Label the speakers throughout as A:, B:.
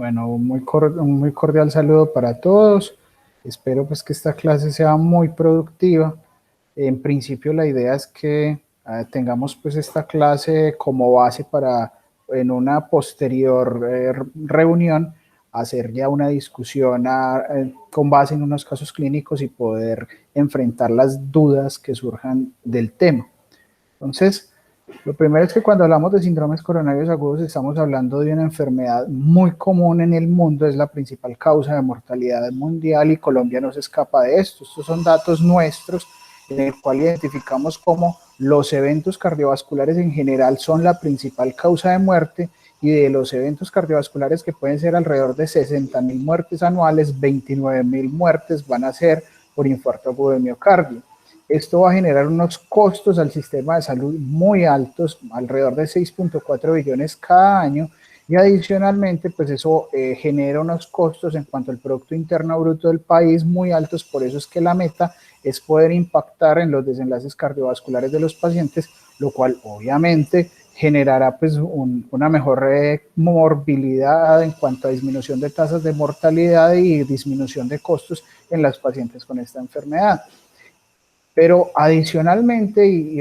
A: Bueno, un muy cordial saludo para todos. Espero pues que esta clase sea muy productiva. En principio la idea es que tengamos pues esta clase como base para en una posterior reunión hacer ya una discusión con base en unos casos clínicos y poder enfrentar las dudas que surjan del tema. Entonces, lo primero es que cuando hablamos de síndromes coronarios agudos estamos hablando de una enfermedad muy común en el mundo, es la principal causa de mortalidad mundial y Colombia no se escapa de esto. Estos son datos nuestros en el cual identificamos cómo los eventos cardiovasculares en general son la principal causa de muerte y de los eventos cardiovasculares que pueden ser alrededor de 60.000 muertes anuales, 29.000 muertes van a ser por infarto agudo de miocardio. Esto va a generar unos costos al sistema de salud muy altos, alrededor de 6.4 billones cada año, y adicionalmente, pues eso genera unos costos en cuanto al Producto Interno Bruto del país muy altos, por eso es que la meta es poder impactar en los desenlaces cardiovasculares de los pacientes, lo cual obviamente generará pues una mejor morbilidad en cuanto a disminución de tasas de mortalidad y disminución de costos en los pacientes con esta enfermedad. Pero adicionalmente,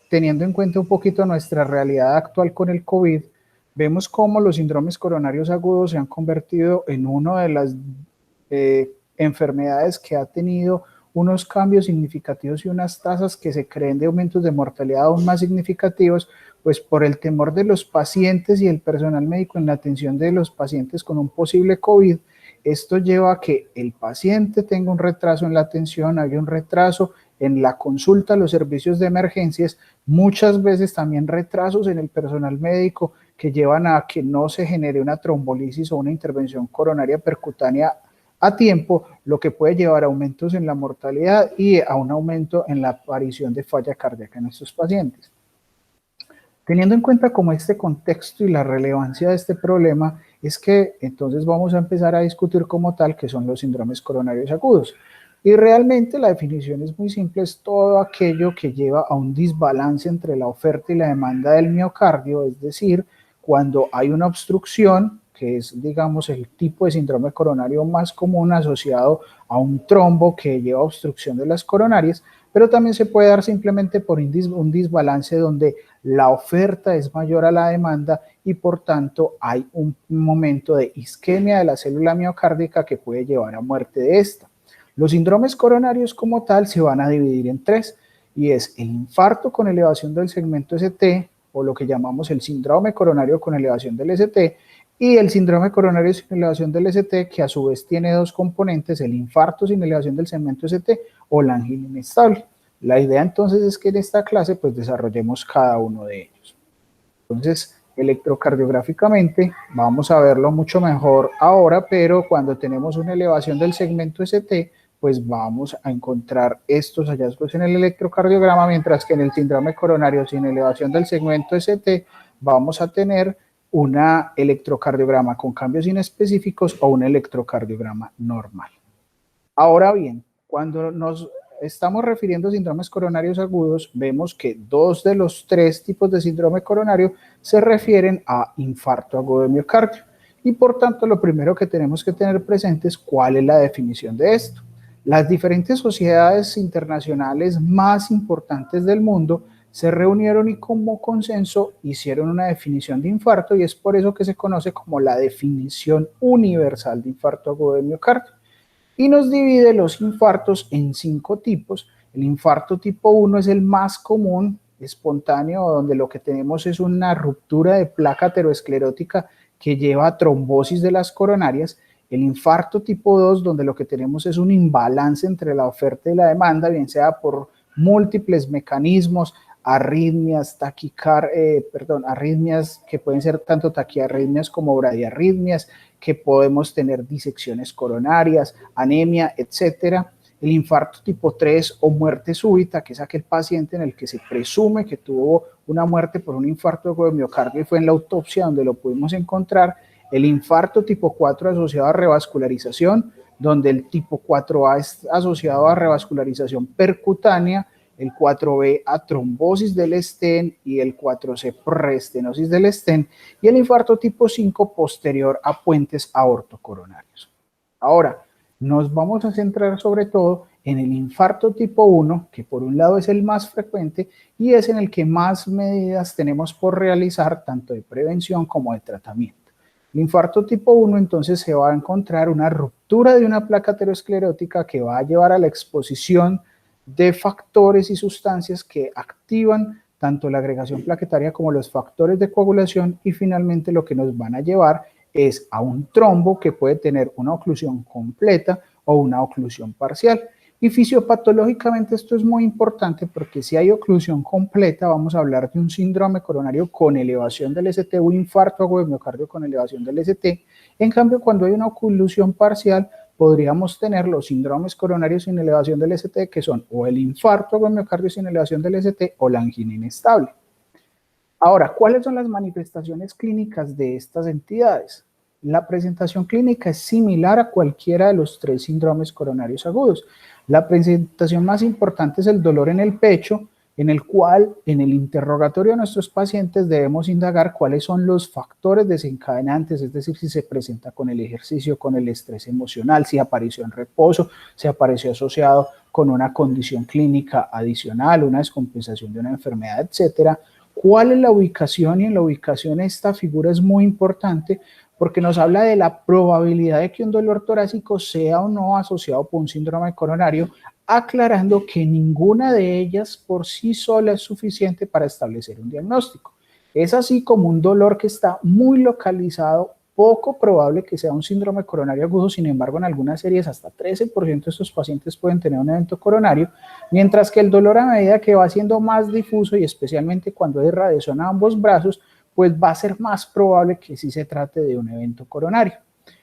A: teniendo en cuenta un poquito nuestra realidad actual con el COVID, vemos cómo los síndromes coronarios agudos se han convertido en una de las enfermedades que ha tenido unos cambios significativos y unas tasas que se creen de aumentos de mortalidad aún más significativos, pues por el temor de los pacientes y el personal médico en la atención de los pacientes con un posible COVID. Esto lleva a que el paciente tenga un retraso en la atención, haya un retraso en la consulta a los servicios de emergencias, muchas veces también retrasos en el personal médico que llevan a que no se genere una trombolisis o una intervención coronaria percutánea a tiempo, lo que puede llevar a aumentos en la mortalidad y a un aumento en la aparición de falla cardíaca en estos pacientes. Teniendo en cuenta como este contexto y la relevancia de este problema, es que entonces vamos a empezar a discutir como tal qué son los síndromes coronarios agudos. Y realmente la definición es muy simple, es todo aquello que lleva a un desbalance entre la oferta y la demanda del miocardio, es decir, cuando hay una obstrucción, que es, digamos, el tipo de síndrome coronario más común asociado a un trombo que lleva a obstrucción de las coronarias, pero también se puede dar simplemente por un desbalance donde la oferta es mayor a la demanda y por tanto hay un momento de isquemia de la célula miocárdica que puede llevar a muerte de esta. Los síndromes coronarios como tal se van a dividir en tres y es el infarto con elevación del segmento ST o lo que llamamos el síndrome coronario con elevación del ST y el síndrome coronario sin elevación del ST que a su vez tiene dos componentes, el infarto sin elevación del segmento ST o la angina inestable. La idea entonces es que en esta clase pues desarrollemos cada uno de ellos. Entonces, electrocardiográficamente vamos a verlo mucho mejor ahora, pero cuando tenemos una elevación del segmento ST, pues vamos a encontrar estos hallazgos en el electrocardiograma, mientras que en el síndrome coronario sin elevación del segmento ST vamos a tener una electrocardiograma con cambios inespecíficos o un electrocardiograma normal. Ahora bien, cuando nos estamos refiriendo a síndromes coronarios agudos, vemos que dos de los tres tipos de síndrome coronario se refieren a infarto agudo de miocardio. Y por tanto, lo primero que tenemos que tener presente es cuál es la definición de esto. Las diferentes sociedades internacionales más importantes del mundo se reunieron y como consenso hicieron una definición de infarto y es por eso que se conoce como la definición universal de infarto agudo de miocardio. Y nos divide los infartos en 5 tipos. El infarto tipo 1 es el más común, espontáneo, donde lo que tenemos es una ruptura de placa aterosclerótica que lleva a trombosis de las coronarias. El infarto tipo 2, donde lo que tenemos es un imbalance entre la oferta y la demanda, bien sea por múltiples mecanismos, arritmias, arritmias que pueden ser tanto taquiarritmias como bradiarritmias, que podemos tener disecciones coronarias, anemia, etcétera. El infarto tipo 3 o muerte súbita, que es aquel paciente en el que se presume que tuvo una muerte por un infarto de miocardio y fue en la autopsia donde lo pudimos encontrar. El infarto tipo 4 asociado a revascularización, donde el tipo 4A es asociado a revascularización percutánea el 4B a trombosis del estén y el 4C preestenosis del estén, y el infarto tipo 5 posterior a puentes aortocoronarios. Ahora, nos vamos a centrar sobre todo en el infarto tipo 1, que por un lado es el más frecuente y es en el que más medidas tenemos por realizar, tanto de prevención como de tratamiento. El infarto tipo 1 entonces se va a encontrar una ruptura de una placa aterosclerótica que va a llevar a la exposición de factores y sustancias que activan tanto la agregación plaquetaria como los factores de coagulación, y finalmente lo que nos van a llevar es a un trombo que puede tener una oclusión completa o una oclusión parcial. Y fisiopatológicamente esto es muy importante porque si hay oclusión completa vamos a hablar de un síndrome coronario con elevación del ST, un infarto agudo de miocardio con elevación del ST. En cambio, cuando hay una oclusión parcial podríamos tener los síndromes coronarios sin elevación del ST, que son o el infarto agudo de miocardio sin elevación del ST o la angina inestable. Ahora, ¿cuáles son las manifestaciones clínicas de estas entidades? La presentación clínica es similar a cualquiera de los 3 síndromes coronarios agudos. La presentación más importante es el dolor en el pecho, en el cual en el interrogatorio de nuestros pacientes debemos indagar cuáles son los factores desencadenantes, es decir, si se presenta con el ejercicio, con el estrés emocional, si apareció en reposo, si apareció asociado con una condición clínica adicional, una descompensación de una enfermedad, etcétera. ¿Cuál es la ubicación? Y en la ubicación esta figura es muy importante porque nos habla de la probabilidad de que un dolor torácico sea o no asociado por un síndrome coronario, aclarando que ninguna de ellas por sí sola es suficiente para establecer un diagnóstico. Es así como un dolor que está muy localizado, poco probable que sea un síndrome coronario agudo. Sin embargo, en algunas series hasta 13% de estos pacientes pueden tener un evento coronario, mientras que el dolor, a medida que va siendo más difuso y especialmente cuando hay irradiación a ambos brazos, pues va a ser más probable que sí se trate de un evento coronario.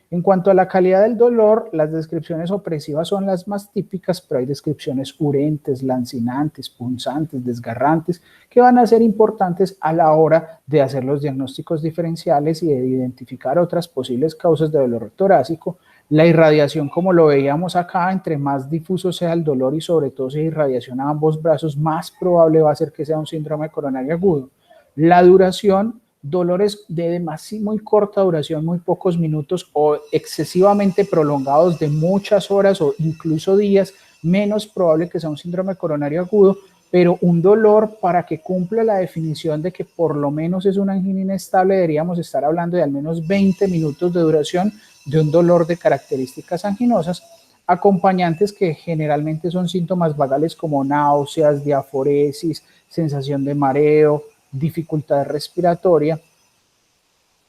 A: En cuanto a la calidad del dolor, las descripciones opresivas son las más típicas, pero hay descripciones urentes, lancinantes, punzantes, desgarrantes, que van a ser importantes a la hora de hacer los diagnósticos diferenciales y de identificar otras posibles causas de dolor torácico. La irradiación, como lo veíamos acá, entre más difuso sea el dolor y sobre todo si hay irradiación a ambos brazos, más probable va a ser que sea un síndrome coronario agudo. La duración, dolores de muy corta duración, muy pocos minutos o excesivamente prolongados de muchas horas o incluso días, menos probable que sea un síndrome coronario agudo, pero un dolor para que cumpla la definición de que por lo menos es una angina inestable, deberíamos estar hablando de al menos 20 minutos de duración de un dolor de características anginosas, acompañantes que generalmente son síntomas vagales como náuseas, diaforesis, sensación de mareo, dificultad respiratoria.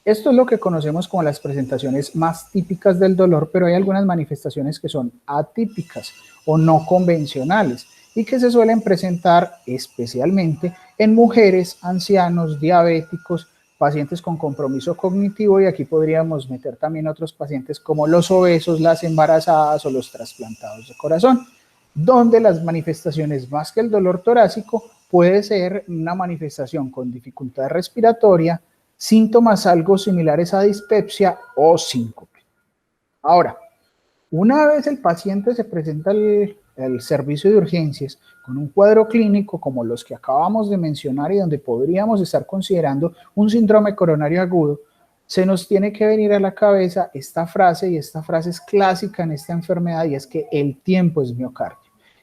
A: Esto es lo que conocemos como las presentaciones más típicas del dolor, pero hay algunas manifestaciones que son atípicas o no convencionales y que se suelen presentar especialmente en mujeres, ancianos, diabéticos, pacientes con compromiso cognitivo, y aquí podríamos meter también otros pacientes como los obesos, las embarazadas o los trasplantados de corazón, donde las manifestaciones más que el dolor torácico puede ser una manifestación con dificultad respiratoria, síntomas algo similares a dispepsia o síncope. Ahora, una vez el paciente se presenta al servicio de urgencias con un cuadro clínico como los que acabamos de mencionar y donde podríamos estar considerando un síndrome coronario agudo, se nos tiene que venir a la cabeza esta frase, y esta frase es clásica en esta enfermedad, y es que el tiempo es miocardio.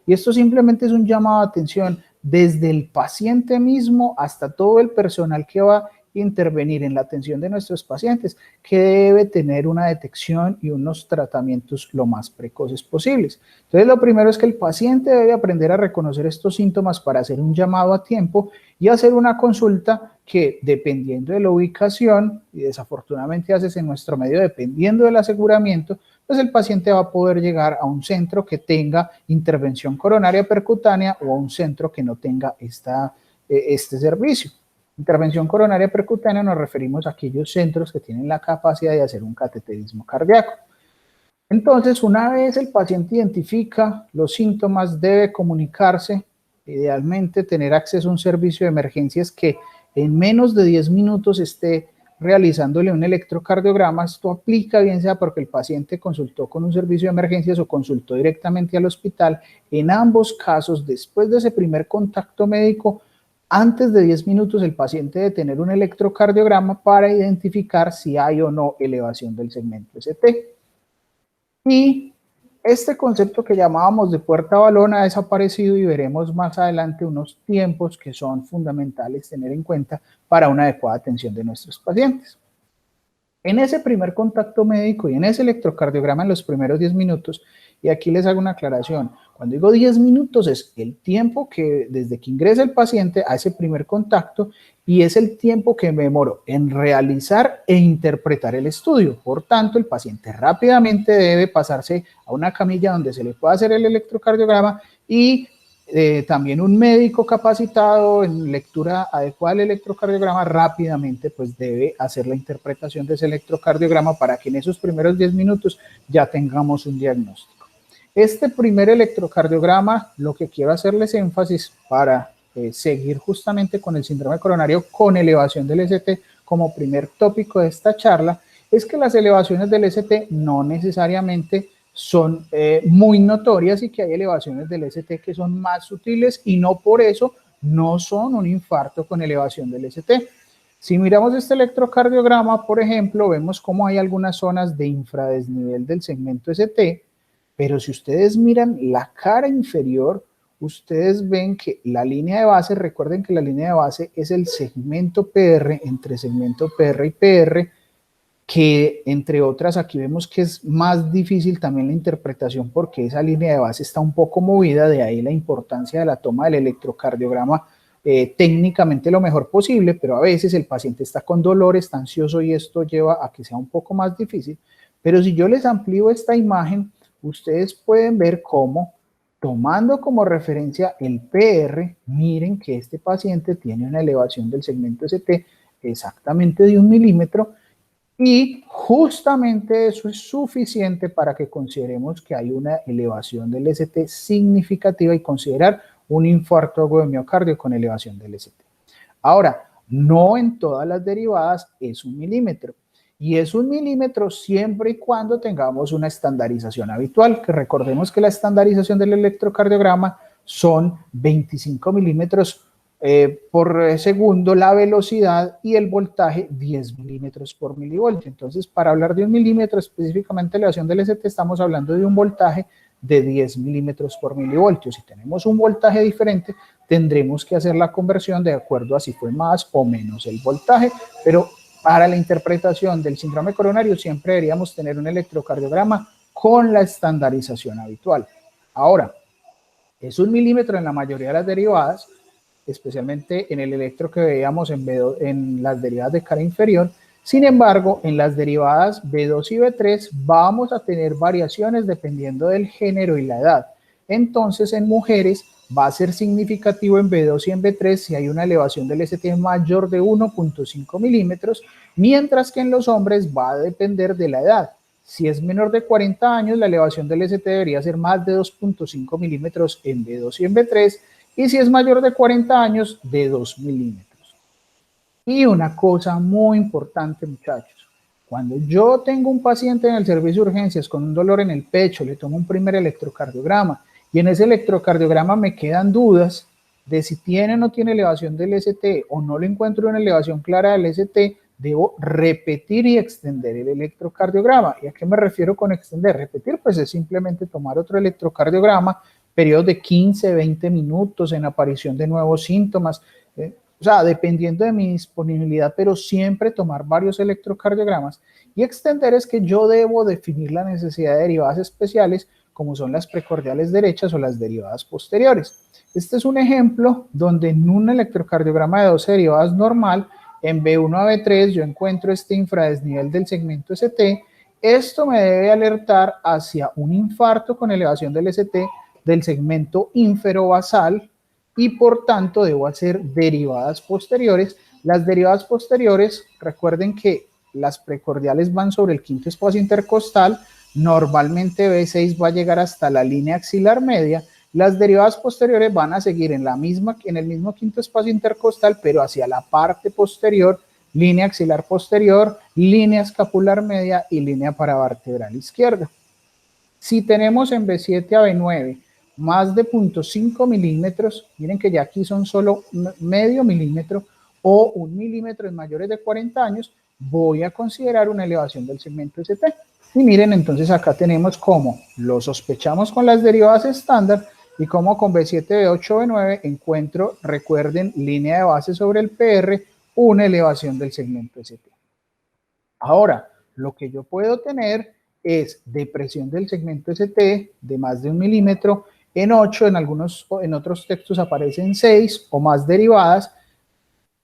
A: Y esto simplemente es un llamado de atención desde el paciente mismo hasta todo el personal que va a intervenir en la atención de nuestros pacientes, que debe tener una detección y unos tratamientos lo más precoces posibles. Entonces, lo primero es que el paciente debe aprender a reconocer estos síntomas para hacer un llamado a tiempo y hacer una consulta que, dependiendo de la ubicación, y desafortunadamente haces en nuestro medio, dependiendo del aseguramiento, pues el paciente va a poder llegar a un centro que tenga intervención coronaria percutánea o a un centro que no tenga este servicio. Intervención coronaria percutánea nos referimos a aquellos centros que tienen la capacidad de hacer un cateterismo cardíaco. Entonces, una vez el paciente identifica los síntomas, debe comunicarse, idealmente tener acceso a un servicio de emergencias que en menos de 10 minutos esté realizándole un electrocardiograma. Esto aplica bien sea porque el paciente consultó con un servicio de emergencias o consultó directamente al hospital. En ambos casos, después de ese primer contacto médico, antes de 10 minutos el paciente debe tener un electrocardiograma para identificar si hay o no elevación del segmento ST. Y este concepto que llamábamos de puerta balón ha desaparecido y veremos más adelante unos tiempos que son fundamentales tener en cuenta para una adecuada atención de nuestros pacientes. En ese primer contacto médico y en ese electrocardiograma en los primeros 10 minutos, y aquí les hago una aclaración, cuando digo 10 minutos es el tiempo que desde que ingresa el paciente a ese primer contacto y es el tiempo que me demoro en realizar e interpretar el estudio. Por tanto, el paciente rápidamente debe pasarse a una camilla donde se le pueda hacer el electrocardiograma y también un médico capacitado en lectura adecuada del electrocardiograma rápidamente pues debe hacer la interpretación de ese electrocardiograma para que en esos primeros 10 minutos ya tengamos un diagnóstico. Este primer electrocardiograma, lo que quiero hacerles énfasis para seguir justamente con el síndrome coronario con elevación del ST como primer tópico de esta charla, es que las elevaciones del ST no necesariamente son muy notorias y que hay elevaciones del ST que son más sutiles y no por eso no son un infarto con elevación del ST. Si miramos este electrocardiograma, por ejemplo, vemos cómo hay algunas zonas de infradesnivel del segmento ST, pero si ustedes miran la cara inferior, ustedes ven que la línea de base, recuerden que la línea de base es el segmento PR, entre segmento PR y PR, que entre otras aquí vemos que es más difícil también la interpretación porque esa línea de base está un poco movida, de ahí la importancia de la toma del electrocardiograma técnicamente lo mejor posible, pero a veces el paciente está con dolor, está ansioso y esto lleva a que sea un poco más difícil. Pero si yo les amplío esta imagen, ustedes pueden ver cómo, tomando como referencia el PR, miren que este paciente tiene una elevación del segmento ST exactamente de 1 milímetro, y justamente eso es suficiente para que consideremos que hay una elevación del ST significativa y considerar un infarto agudo de miocardio con elevación del ST. Ahora, no en todas las derivadas es 1 milímetro. Y es 1 milímetro siempre y cuando tengamos una estandarización habitual, que recordemos que la estandarización del electrocardiograma son 25 milímetros por segundo la velocidad y el voltaje 10 milímetros por milivoltio. Entonces, para hablar de 1 milímetro, específicamente elevación del ST, estamos hablando de un voltaje de 10 milímetros por milivoltio. Si tenemos un voltaje diferente, tendremos que hacer la conversión de acuerdo a si fue más o menos el voltaje, pero para la interpretación del síndrome coronario siempre deberíamos tener un electrocardiograma con la estandarización habitual. Ahora, es 1 milímetro en la mayoría de las derivadas, especialmente en el electro que veíamos en las derivadas de cara inferior. Sin embargo, en las derivadas B2 y B3 vamos a tener variaciones dependiendo del género y la edad. Entonces, en mujeres va a ser significativo en B2 y en B3 si hay una elevación del ST mayor de 1.5 milímetros, mientras que en los hombres va a depender de la edad. Si es menor de 40 años, la elevación del ST debería ser más de 2.5 milímetros en B2 y en B3, y si es mayor de 40 años, de 2 milímetros. Y una cosa muy importante, muchachos, cuando yo tengo un paciente en el servicio de urgencias con un dolor en el pecho, le tomo un primer electrocardiograma y en ese electrocardiograma me quedan dudas de si tiene o no tiene elevación del ST o no le encuentro una elevación clara del ST, debo repetir y extender el electrocardiograma. ¿Y a qué me refiero con extender? Repetir, pues es simplemente tomar otro electrocardiograma, periodos de 15, 20 minutos en aparición de nuevos síntomas, o sea, dependiendo de mi disponibilidad, pero siempre tomar varios electrocardiogramas. Y extender es que yo debo definir la necesidad de derivadas especiales, como son las precordiales derechas o las derivadas posteriores. Este es un ejemplo donde en un electrocardiograma de 12 derivadas normal, en B1 a B3 yo encuentro este infradesnivel del segmento ST. Esto me debe alertar hacia un infarto con elevación del ST del segmento inferobasal y por tanto debo hacer derivadas posteriores. Las derivadas posteriores, recuerden que las precordiales van sobre el quinto espacio intercostal, normalmente B6 va a llegar hasta la línea axilar media, las derivadas posteriores van a seguir en el mismo quinto espacio intercostal, pero hacia la parte posterior línea axilar posterior, línea escapular media y línea paravertebral izquierda. Si tenemos en B7 a B9 más de 0.5 milímetros, miren que ya aquí son solo medio milímetro o 1 milímetro en mayores de 40 años, voy a considerar una elevación del segmento ST. Y miren, entonces acá tenemos cómo lo sospechamos con las derivadas estándar y cómo con B7, B8, B9 encuentro, recuerden, línea de base sobre el PR, una elevación del segmento ST. Ahora, lo que yo puedo tener es depresión del segmento ST de más de 1 milímetro, en 8, en otros textos aparecen 6 o más derivadas,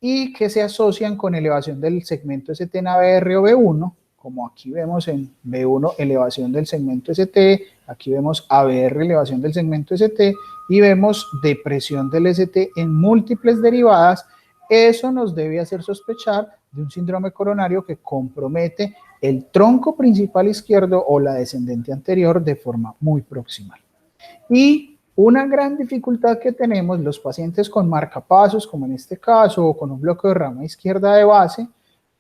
A: y que se asocian con elevación del segmento ST en ABR o B1, como aquí vemos en B1 elevación del segmento ST, aquí vemos ABR elevación del segmento ST, y vemos depresión del ST en múltiples derivadas. Eso nos debe hacer sospechar de un síndrome coronario que compromete el tronco principal izquierdo o la descendente anterior de forma muy proximal. Y una gran dificultad que tenemos los pacientes con marcapasos, como en este caso, o con un bloqueo de rama izquierda de base,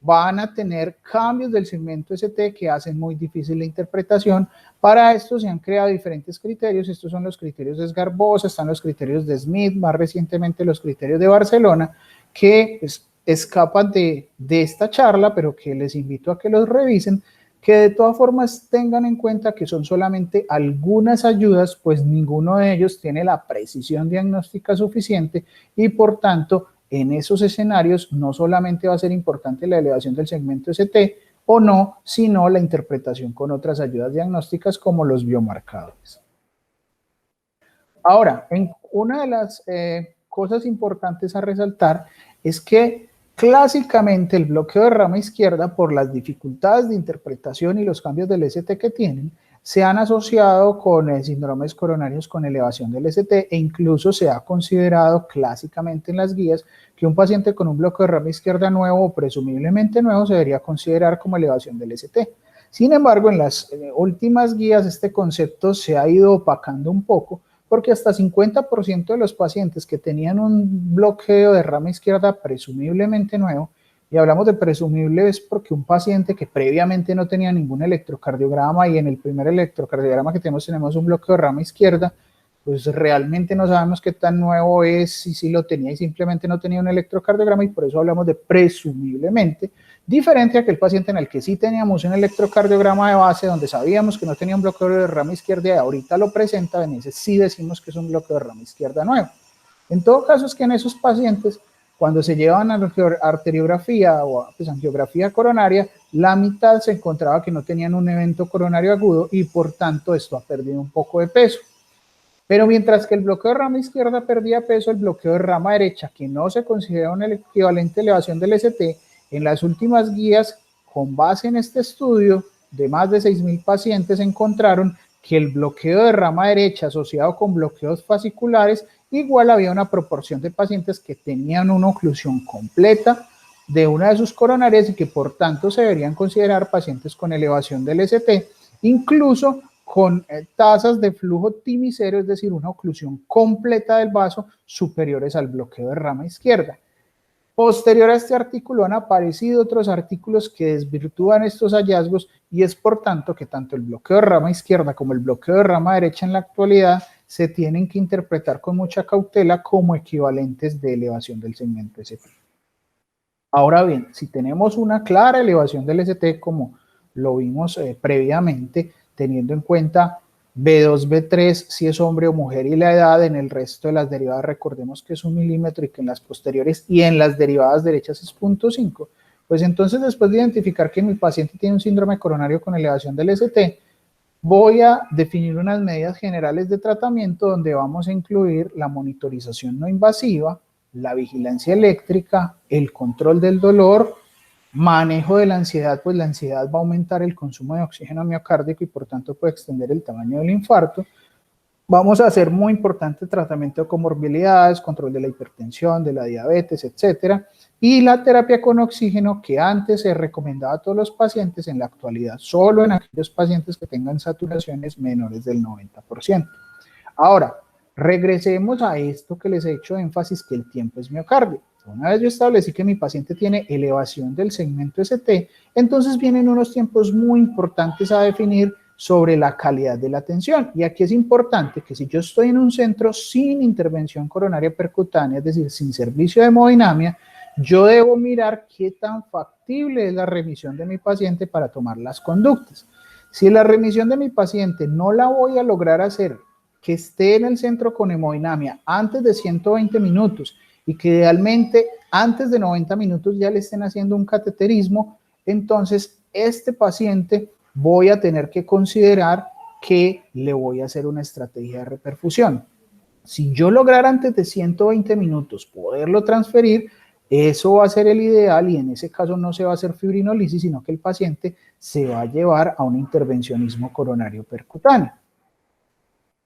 A: van a tener cambios del segmento ST que hacen muy difícil la interpretación. Para esto se han creado diferentes criterios. Estos son los criterios de Sgarbosa, están los criterios de Smith, más recientemente los criterios de Barcelona, que escapan de esta charla, pero que les invito a que los revisen, que de todas formas tengan en cuenta que son solamente algunas ayudas, pues ninguno de ellos tiene la precisión diagnóstica suficiente y por tanto en esos escenarios no solamente va a ser importante la elevación del segmento ST o no, sino la interpretación con otras ayudas diagnósticas como los biomarcadores. Ahora, una de las cosas importantes a resaltar es que clásicamente el bloqueo de rama izquierda, por las dificultades de interpretación y los cambios del ST que tienen, se han asociado con síndromes coronarios con elevación del ST e incluso se ha considerado clásicamente en las guías que un paciente con un bloqueo de rama izquierda nuevo o presumiblemente nuevo se debería considerar como elevación del ST. Sin embargo, en las últimas guías este concepto se ha ido opacando un poco, porque hasta 50% de los pacientes que tenían un bloqueo de rama izquierda presumiblemente nuevo, y hablamos de presumible es porque un paciente que previamente no tenía ningún electrocardiograma y en el primer electrocardiograma que tenemos un bloqueo de rama izquierda, pues realmente no sabemos qué tan nuevo es y si lo tenía y simplemente no tenía un electrocardiograma y por eso hablamos de presumiblemente, diferente a aquel paciente en el que sí teníamos un electrocardiograma de base donde sabíamos que no tenía un bloqueo de rama izquierda y ahorita lo presenta, en ese sí decimos que es un bloqueo de rama izquierda nuevo. En todo caso es que en esos pacientes, cuando se llevaban a arteriografía o pues, angiografía coronaria, la mitad se encontraba que no tenían un evento coronario agudo y por tanto esto ha perdido un poco de peso. Pero mientras que el bloqueo de rama izquierda perdía peso, el bloqueo de rama derecha, que no se considera una equivalente elevación del ST, en las últimas guías, con base en este estudio de más de 6.000 pacientes, encontraron que el bloqueo de rama derecha asociado con bloqueos fasciculares, igual había una proporción de pacientes que tenían una oclusión completa de una de sus coronarias y que por tanto se deberían considerar pacientes con elevación del ST, incluso con tasas de flujo timicero, es decir, una oclusión completa del vaso superiores al bloqueo de rama izquierda. Posterior a este artículo han aparecido otros artículos que desvirtúan estos hallazgos y es por tanto que tanto el bloqueo de rama izquierda como el bloqueo de rama derecha en la actualidad se tienen que interpretar con mucha cautela como equivalentes de elevación del segmento ST. Ahora bien, si tenemos una clara elevación del ST como lo vimos previamente, teniendo en cuenta B2, B3, si es hombre o mujer y la edad, en el resto de las derivadas recordemos que es 1 milímetro y que en las posteriores y en las derivadas derechas es 0.5. Pues entonces después de identificar que mi paciente tiene un síndrome coronario con elevación del ST, voy a definir unas medidas generales de tratamiento donde vamos a incluir la monitorización no invasiva, la vigilancia eléctrica, el control del dolor, manejo de la ansiedad, pues la ansiedad va a aumentar el consumo de oxígeno miocárdico y por tanto puede extender el tamaño del infarto. Vamos a hacer muy importante tratamiento de comorbilidades, control de la hipertensión, de la diabetes, etcétera. Y la terapia con oxígeno que antes se recomendaba a todos los pacientes, en la actualidad solo en aquellos pacientes que tengan saturaciones menores del 90%. Ahora, regresemos a esto que les he hecho énfasis, que el tiempo es miocardio. Una vez yo establecí que mi paciente tiene elevación del segmento ST, entonces vienen unos tiempos muy importantes a definir sobre la calidad de la atención. Y aquí es importante que si yo estoy en un centro sin intervención coronaria percutánea, es decir, sin servicio de hemodinamia, yo debo mirar qué tan factible es la remisión de mi paciente para tomar las conductas. Si la remisión de mi paciente no la voy a lograr hacer, que esté en el centro con hemodinamia antes de 120 minutos y que idealmente antes de 90 minutos ya le estén haciendo un cateterismo, entonces este paciente voy a tener que considerar que le voy a hacer una estrategia de reperfusión. Si yo lograra antes de 120 minutos poderlo transferir, eso va a ser el ideal y en ese caso no se va a hacer fibrinolisis, sino que el paciente se va a llevar a un intervencionismo coronario percutáneo.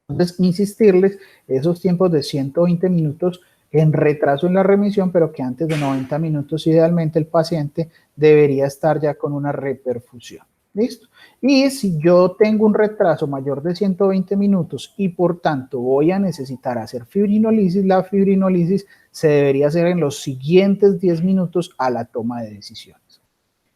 A: Entonces, insistirles esos tiempos de 120 minutos en retraso en la remisión, pero que antes de 90 minutos idealmente el paciente debería estar ya con una reperfusión. ¿Listo? Y si yo tengo un retraso mayor de 120 minutos y por tanto voy a necesitar hacer fibrinolisis, la fibrinolisis se debería hacer en los siguientes 10 minutos a la toma de decisiones.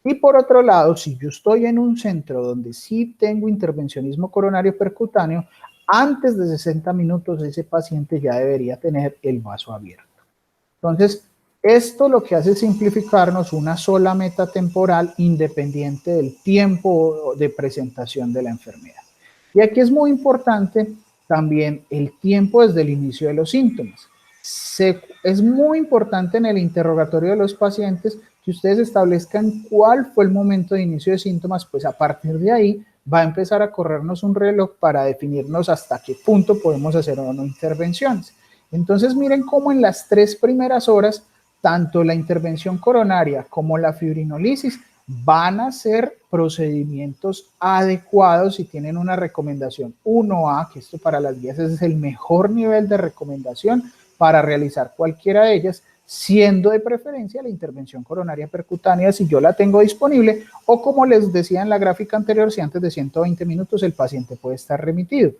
A: Y por otro lado, si yo estoy en un centro donde sí tengo intervencionismo coronario percutáneo, antes de 60 minutos ese paciente ya debería tener el vaso abierto. Entonces, esto lo que hace es simplificarnos una sola meta temporal independiente del tiempo de presentación de la enfermedad. Y aquí es muy importante también el tiempo desde el inicio de los síntomas. Es muy importante en el interrogatorio de los pacientes que ustedes establezcan cuál fue el momento de inicio de síntomas, pues a partir de ahí va a empezar a corrernos un reloj para definirnos hasta qué punto podemos hacer o no intervenciones. Entonces miren cómo en las 3 primeras horas, tanto la intervención coronaria como la fibrinolisis van a ser procedimientos adecuados y tienen una recomendación 1A, que esto para las guías es el mejor nivel de recomendación para realizar cualquiera de ellas, siendo de preferencia la intervención coronaria percutánea si yo la tengo disponible o como les decía en la gráfica anterior, si antes de 120 minutos el paciente puede estar remitido.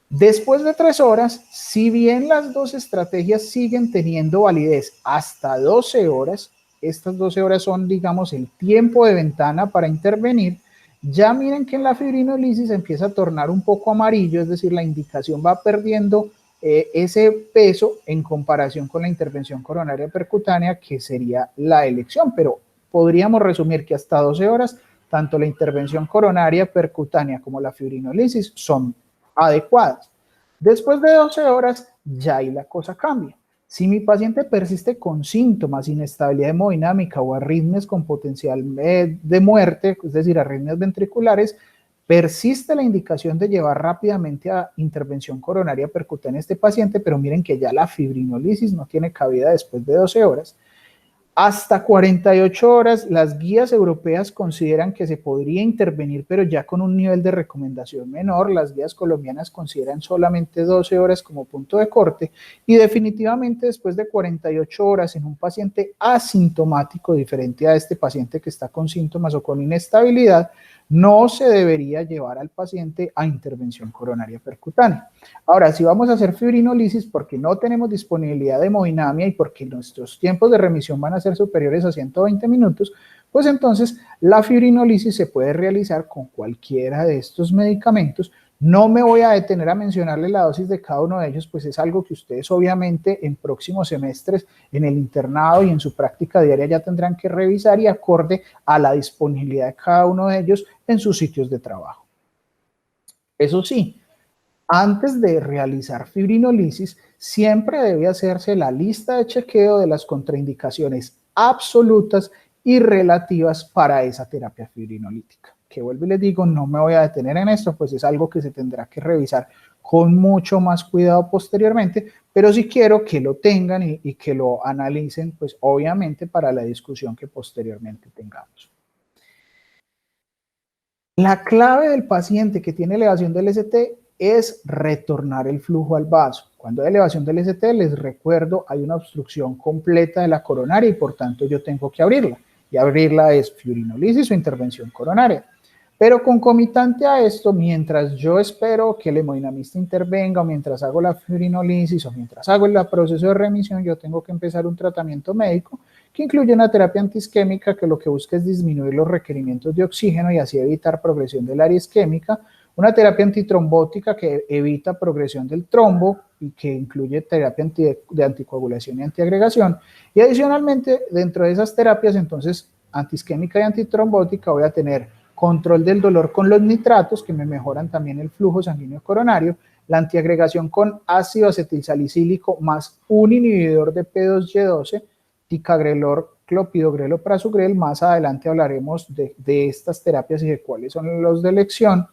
A: Después de 3 horas, si bien las dos estrategias siguen teniendo validez hasta 12 horas, estas 12 horas son, digamos, el tiempo de ventana para intervenir, ya miren que en la fibrinolisis empieza a tornar un poco amarillo, es decir, la indicación va perdiendo ese peso en comparación con la intervención coronaria percutánea, que sería la elección, pero podríamos resumir que hasta 12 horas, tanto la intervención coronaria percutánea como la fibrinolisis son adecuadas. Después de 12 horas, ya ahí la cosa cambia. Si mi paciente persiste con síntomas, inestabilidad hemodinámica o arritmias con potencial de muerte, es decir, arritmias ventriculares, persiste la indicación de llevar rápidamente a intervención coronaria percutánea a este paciente, pero miren que ya la fibrinolisis no tiene cabida después de 12 horas. Hasta 48 horas, las guías europeas consideran que se podría intervenir, pero ya con un nivel de recomendación menor. Las guías colombianas consideran solamente 12 horas como punto de corte y definitivamente después de 48 horas en un paciente asintomático, diferente a este paciente que está con síntomas o con inestabilidad, no se debería llevar al paciente a intervención coronaria percutánea. Ahora, si vamos a hacer fibrinolisis porque no tenemos disponibilidad de hemodinamia y porque nuestros tiempos de remisión van a ser superiores a 120 minutos, pues entonces la fibrinolisis se puede realizar con cualquiera de estos medicamentos. No me voy a detener a mencionarle la dosis de cada uno de ellos, pues es algo que ustedes obviamente en próximos semestres en el internado y en su práctica diaria ya tendrán que revisar y acorde a la disponibilidad de cada uno de ellos en sus sitios de trabajo. Eso sí, antes de realizar fibrinolisis, siempre debe hacerse la lista de chequeo de las contraindicaciones absolutas y relativas para esa terapia fibrinolítica. Que vuelvo y les digo, no me voy a detener en esto, pues es algo que se tendrá que revisar con mucho más cuidado posteriormente, pero sí quiero que lo tengan y que lo analicen, pues obviamente para la discusión que posteriormente tengamos. La clave del paciente que tiene elevación del ST es retornar el flujo al vaso. Cuando hay elevación del ST, les recuerdo, hay una obstrucción completa de la coronaria y por tanto yo tengo que abrirla. Y abrirla es fibrinolisis o intervención coronaria. Pero concomitante a esto, mientras yo espero que el hemodinamista intervenga, o mientras hago la fibrinolisis, o mientras hago el proceso de remisión, yo tengo que empezar un tratamiento médico que incluye una terapia antiisquémica que lo que busca es disminuir los requerimientos de oxígeno y así evitar progresión del área isquémica, una terapia antitrombótica que evita progresión del trombo y que incluye terapia de anticoagulación y antiagregación, y adicionalmente dentro de esas terapias entonces antiisquémica y antitrombótica voy a tener control del dolor con los nitratos, que me mejoran también el flujo sanguíneo coronario, la antiagregación con ácido acetilsalicílico más un inhibidor de P2Y12, ticagrelor, clopidogrel o prasugrel. Más adelante hablaremos de estas terapias y de cuáles son los de elección.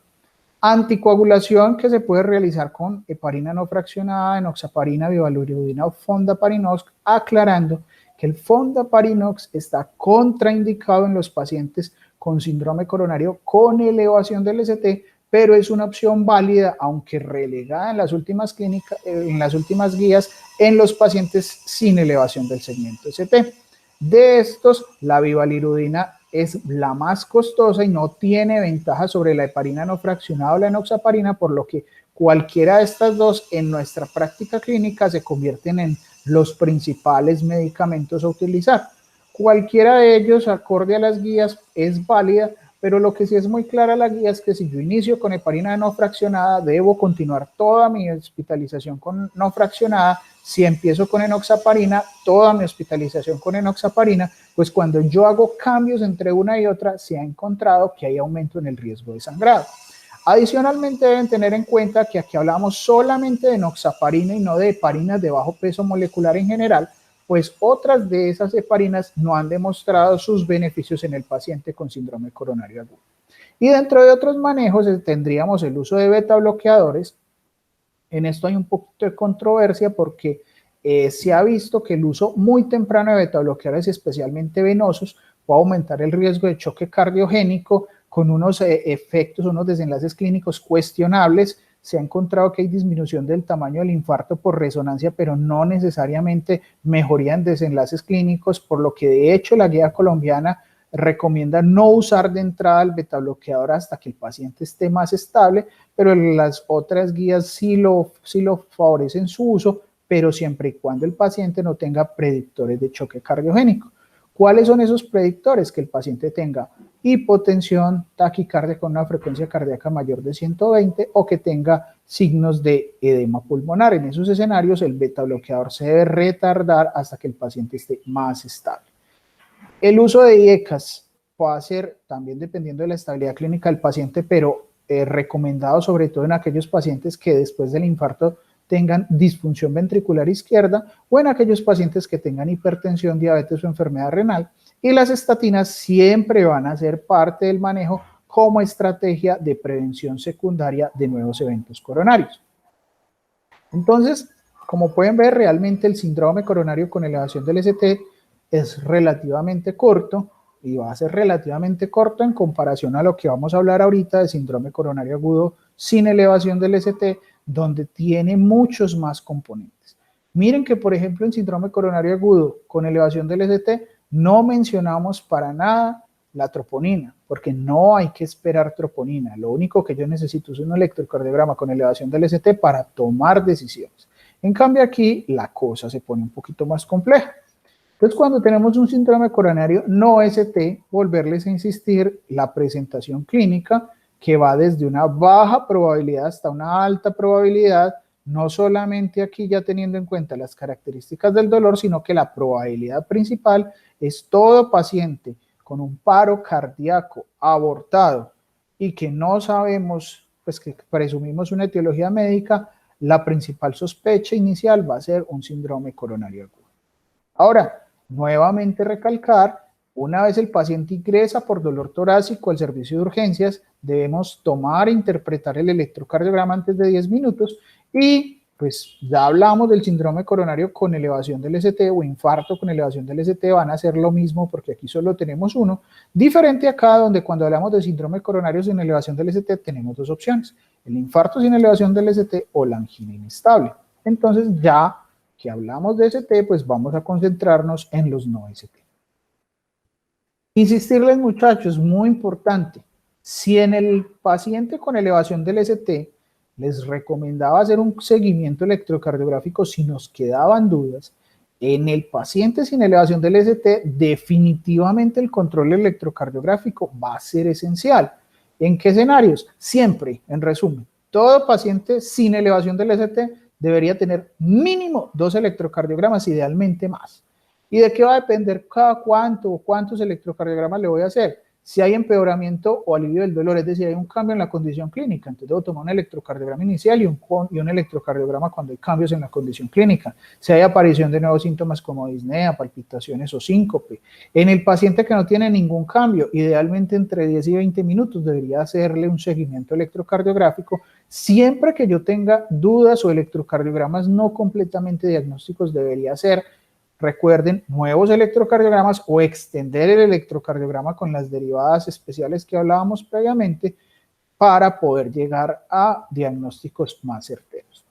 A: Anticoagulación que se puede realizar con heparina no fraccionada, enoxaparina, bivalirudina o fondaparinux, aclarando que el fondaparinux está contraindicado en los pacientes con síndrome coronario con elevación del ST, pero es una opción válida, aunque relegada en las últimas guías, en los pacientes sin elevación del segmento ST. De estos, la bivalirudina es la más costosa y no tiene ventaja sobre la heparina no fraccionada o la enoxaparina, por lo que cualquiera de estas dos en nuestra práctica clínica se convierten en los principales medicamentos a utilizar. Cualquiera de ellos, acorde a las guías, es válida, pero lo que sí es muy clara la guía es que si yo inicio con heparina no fraccionada, debo continuar toda mi hospitalización con no fraccionada. Si empiezo con enoxaparina, toda mi hospitalización con enoxaparina, pues cuando yo hago cambios entre una y otra, se ha encontrado que hay aumento en el riesgo de sangrado. Adicionalmente deben tener en cuenta que aquí hablamos solamente de enoxaparina y no de heparinas de bajo peso molecular en general, pues otras de esas heparinas no han demostrado sus beneficios en el paciente con síndrome coronario agudo. Y dentro de otros manejos tendríamos el uso de beta bloqueadores. En esto hay un poquito de controversia porque se ha visto que el uso muy temprano de beta bloqueadores, especialmente venosos, puede aumentar el riesgo de choque cardiogénico con unos efectos, unos desenlaces clínicos cuestionables. Se ha encontrado que hay disminución del tamaño del infarto por resonancia, pero no necesariamente mejoría en desenlaces clínicos, por lo que de hecho la guía colombiana recomienda no usar de entrada el beta bloqueador hasta que el paciente esté más estable, pero las otras guías sí lo favorecen su uso, pero siempre y cuando el paciente no tenga predictores de choque cardiogénico. ¿Cuáles son esos predictores? Que el paciente tenga hipotensión, taquicardia con una frecuencia cardíaca mayor de 120 o que tenga signos de edema pulmonar. En esos escenarios el beta bloqueador se debe retardar hasta que el paciente esté más estable. El uso de IECAS puede ser también dependiendo de la estabilidad clínica del paciente, pero recomendado sobre todo en aquellos pacientes que después del infarto tengan disfunción ventricular izquierda o en aquellos pacientes que tengan hipertensión, diabetes o enfermedad renal. Y las estatinas siempre van a ser parte del manejo como estrategia de prevención secundaria de nuevos eventos coronarios. Entonces, como pueden ver, realmente el síndrome coronario con elevación del ST es relativamente corto y va a ser relativamente corto en comparación a lo que vamos a hablar ahorita de síndrome coronario agudo sin elevación del ST, donde tiene muchos más componentes. Miren que, por ejemplo, en síndrome coronario agudo con elevación del ST no mencionamos para nada la troponina, porque no hay que esperar troponina. Lo único que yo necesito es un electrocardiograma con elevación del ST para tomar decisiones. En cambio aquí la cosa se pone un poquito más compleja. Entonces, cuando tenemos un síndrome coronario no ST, volverles a insistir, la presentación clínica que va desde una baja probabilidad hasta una alta probabilidad, no solamente aquí ya teniendo en cuenta las características del dolor, sino que la probabilidad principal es todo paciente con un paro cardíaco abortado y que no sabemos, pues que presumimos una etiología médica, la principal sospecha inicial va a ser un síndrome coronario agudo. Ahora, nuevamente recalcar, una vez el paciente ingresa por dolor torácico al servicio de urgencias, debemos tomar e interpretar el electrocardiograma antes de 10 minutos y pues ya hablamos del síndrome coronario con elevación del ST o infarto con elevación del ST, van a ser lo mismo porque aquí solo tenemos uno, diferente acá donde cuando hablamos de síndrome coronario sin elevación del ST tenemos dos opciones, el infarto sin elevación del ST o la angina inestable. Entonces ya que hablamos de ST, pues vamos a concentrarnos en los no ST. Insistirles, muchachos, muy importante, Si en el paciente con elevación del ST les recomendaba hacer un seguimiento electrocardiográfico si nos quedaban dudas, en el paciente sin elevación del ST definitivamente el control electrocardiográfico va a ser esencial. ¿En qué escenarios? Siempre, en resumen, todo paciente sin elevación del ST debería tener mínimo 2 electrocardiogramas, idealmente más. ¿Y de qué va a depender cada cuánto o cuántos electrocardiogramas le voy a hacer? Si hay empeoramiento o alivio del dolor, es decir, hay un cambio en la condición clínica, entonces debo tomar un electrocardiograma inicial y un electrocardiograma cuando hay cambios en la condición clínica. Si hay aparición de nuevos síntomas como disnea, palpitaciones o síncope. En el paciente que no tiene ningún cambio, idealmente entre 10 y 20 minutos debería hacerle un seguimiento electrocardiográfico. Siempre que yo tenga dudas o electrocardiogramas no completamente diagnósticos, debería hacer, recuerden, nuevos electrocardiogramas o extender el electrocardiograma con las derivadas especiales que hablábamos previamente para poder llegar a diagnósticos más certeros.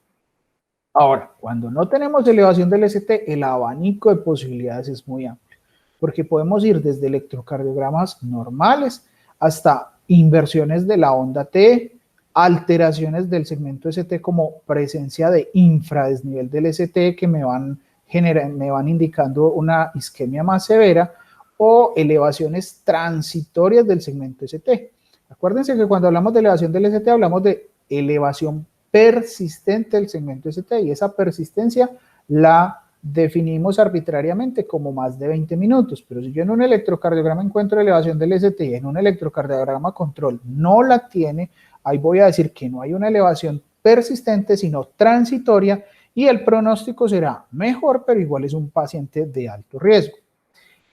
A: Ahora, cuando no tenemos elevación del ST, el abanico de posibilidades es muy amplio, porque podemos ir desde electrocardiogramas normales hasta inversiones de la onda T, alteraciones del segmento ST como presencia de infradesnivel del ST que me van indicando una isquemia más severa, o elevaciones transitorias del segmento ST. Acuérdense que cuando hablamos de elevación del ST hablamos de elevación persistente del segmento ST, y esa persistencia la definimos arbitrariamente como más de 20 minutos, pero si yo en un electrocardiograma encuentro elevación del ST y en un electrocardiograma control no la tiene, ahí voy a decir que no hay una elevación persistente, sino transitoria, y el pronóstico será mejor, pero igual es un paciente de alto riesgo.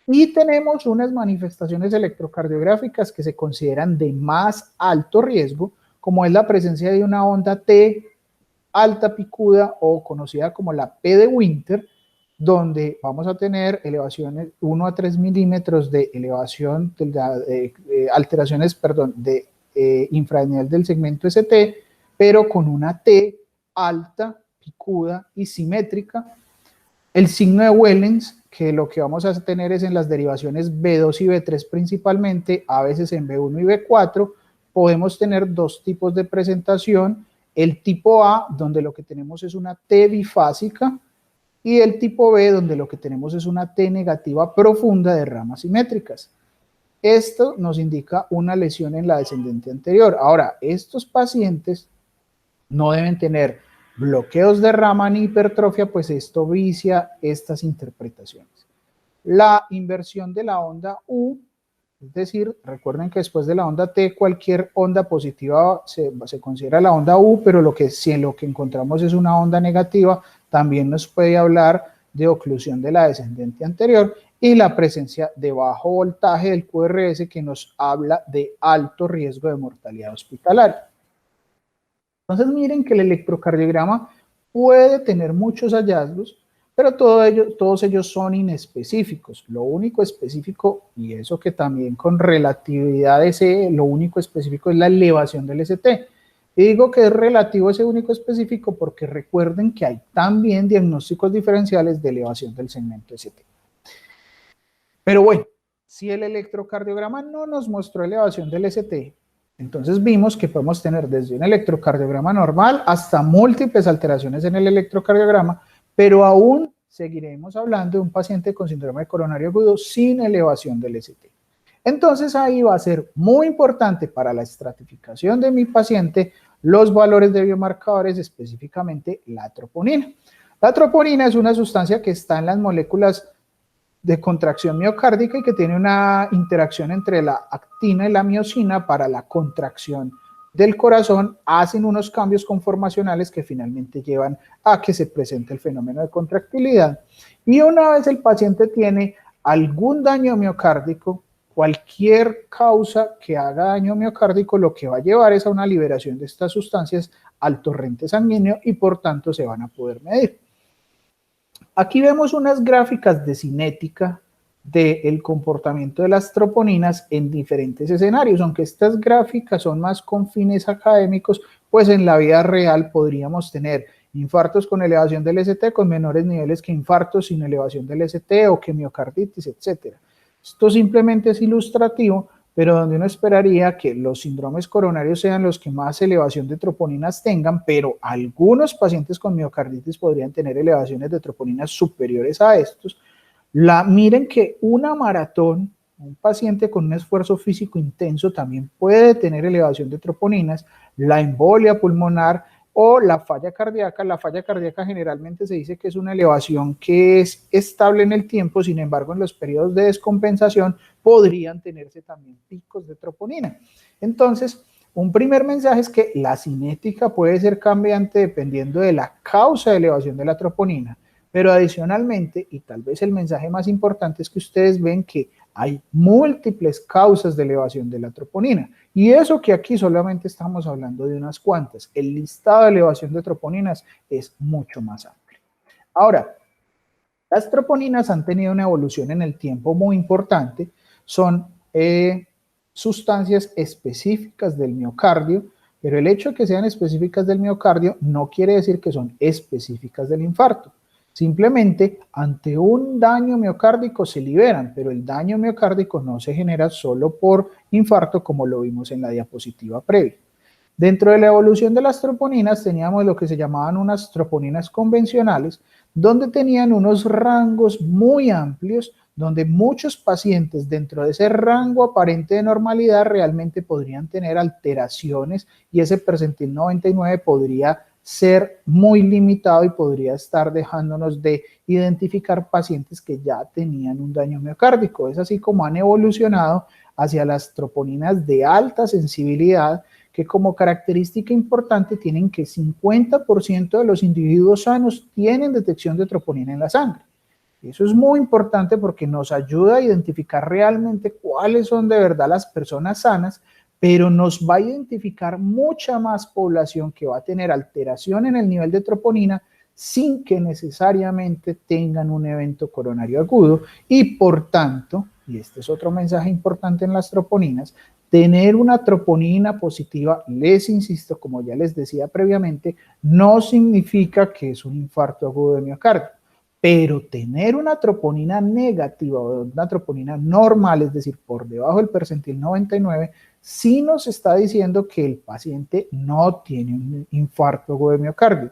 A: Y tenemos unas manifestaciones electrocardiográficas que se consideran de más alto riesgo, como es la presencia de una onda T alta picuda o conocida como la P de Winter, donde vamos a tener elevaciones 1 a 3 milímetros de elevación, alteraciones, perdón, de infranivel del segmento ST, pero con una T alta, picuda y simétrica. El signo de Wellens, que lo que vamos a tener es en las derivaciones B2 y B3 principalmente, a veces en B1 y B4, podemos tener dos tipos de presentación: el tipo A, donde lo que tenemos es una T bifásica, y el tipo B, donde lo que tenemos es una T negativa profunda de ramas simétricas. Esto nos indica una lesión en la descendente anterior. Ahora, estos pacientes no deben tener bloqueos de rama ni hipertrofia, pues esto vicia estas interpretaciones. La inversión de la onda U, es decir, recuerden que después de la onda T, cualquier onda positiva se considera la onda U, pero si lo que encontramos es una onda negativa, también nos puede hablar de oclusión de la descendente anterior, y la presencia de bajo voltaje del QRS, que nos habla de alto riesgo de mortalidad hospitalaria. Entonces miren que el electrocardiograma puede tener muchos hallazgos, pero todos ellos son inespecíficos. Lo único específico, y eso que también con relatividad de lo único específico es la elevación del ST. Y digo que es relativo ese único específico porque recuerden que hay también diagnósticos diferenciales de elevación del segmento ST. Pero bueno, si el electrocardiograma no nos mostró elevación del ST, entonces vimos que podemos tener desde un electrocardiograma normal hasta múltiples alteraciones en el electrocardiograma, pero aún seguiremos hablando de un paciente con síndrome coronario agudo sin elevación del ST. Entonces ahí va a ser muy importante para la estratificación de mi paciente los valores de biomarcadores, específicamente la troponina. La troponina es una sustancia que está en las moléculas de contracción miocárdica y que tiene una interacción entre la actina y la miosina para la contracción del corazón. Hacen unos cambios conformacionales que finalmente llevan a que se presente el fenómeno de contractilidad. Y una vez el paciente tiene algún daño miocárdico, cualquier causa que haga daño miocárdico, lo que va a llevar es a una liberación de estas sustancias al torrente sanguíneo y por tanto se van a poder medir. Aquí vemos unas gráficas de cinética del comportamiento de las troponinas en diferentes escenarios. Aunque estas gráficas son más con fines académicos, pues en la vida real podríamos tener infartos con elevación del ST con menores niveles que infartos sin elevación del ST, o que miocarditis, etc. Esto simplemente es ilustrativo pero donde uno esperaría que los síndromes coronarios sean los que más elevación de troponinas tengan, pero algunos pacientes con miocarditis podrían tener elevaciones de troponinas superiores a estos. Miren que una maratón, un paciente con un esfuerzo físico intenso también puede tener elevación de troponinas, la embolia pulmonar o la falla cardíaca. La falla cardíaca generalmente se dice que es una elevación que es estable en el tiempo, sin embargo en los periodos de descompensación podrían tenerse también picos de troponina. Entonces, un primer mensaje es que la cinética puede ser cambiante dependiendo de la causa de elevación de la troponina. Pero adicionalmente, y tal vez el mensaje más importante, es que ustedes ven que hay múltiples causas de elevación de la troponina. Y eso que aquí solamente estamos hablando de unas cuantas. El listado de elevación de troponinas es mucho más amplio. Ahora, las troponinas han tenido una evolución en el tiempo muy importante. Son sustancias específicas del miocardio, pero el hecho de que sean específicas del miocardio no quiere decir que son específicas del infarto. Simplemente, ante un daño miocárdico se liberan, pero el daño miocárdico no se genera solo por infarto, como lo vimos en la diapositiva previa. Dentro de la evolución de las troponinas teníamos lo que se llamaban unas troponinas convencionales, donde tenían unos rangos muy amplios, donde muchos pacientes dentro de ese rango aparente de normalidad realmente podrían tener alteraciones y ese percentil 99 podría ser muy limitado y podría estar dejándonos de identificar pacientes que ya tenían un daño miocárdico. Es así como han evolucionado hacia las troponinas de alta sensibilidad, que como característica importante tienen que 50% de los individuos sanos tienen detección de troponina en la sangre. Eso es muy importante porque nos ayuda a identificar realmente cuáles son de verdad las personas sanas, pero nos va a identificar mucha más población que va a tener alteración en el nivel de troponina sin que necesariamente tengan un evento coronario agudo y por tanto, y este es otro mensaje importante en las troponinas, tener una troponina positiva, les insisto, como ya les decía previamente, no significa que es un infarto agudo de miocardio, pero tener una troponina negativa o una troponina normal, es decir, por debajo del percentil 99, sí nos está diciendo que el paciente no tiene un infarto agudo de miocardio.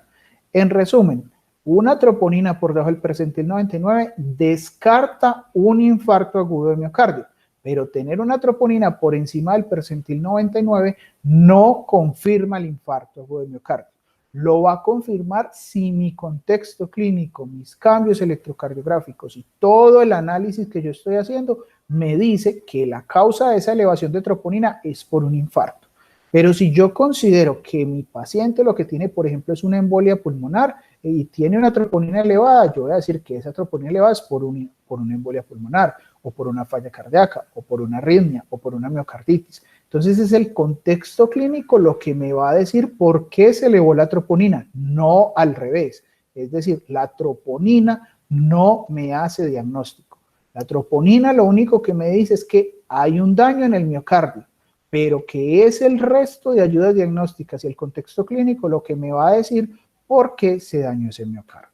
A: En resumen, una troponina por debajo del percentil 99 descarta un infarto agudo de miocardio, pero tener una troponina por encima del percentil 99 no confirma el infarto agudo de miocardio. Lo va a confirmar si mi contexto clínico, mis cambios electrocardiográficos y todo el análisis que yo estoy haciendo me dice que la causa de esa elevación de troponina es por un infarto. Pero si yo considero que mi paciente lo que tiene, por ejemplo, es una embolia pulmonar y tiene una troponina elevada, yo voy a decir que esa troponina elevada es por una embolia pulmonar, o por una falla cardíaca, o por una arritmia, o por una miocarditis. Entonces es el contexto clínico lo que me va a decir por qué se elevó la troponina, no al revés. Es decir, la troponina no me hace diagnóstico. La troponina lo único que me dice es que hay un daño en el miocardio, pero que es el resto de ayudas diagnósticas y el contexto clínico lo que me va a decir por qué se dañó ese miocardio.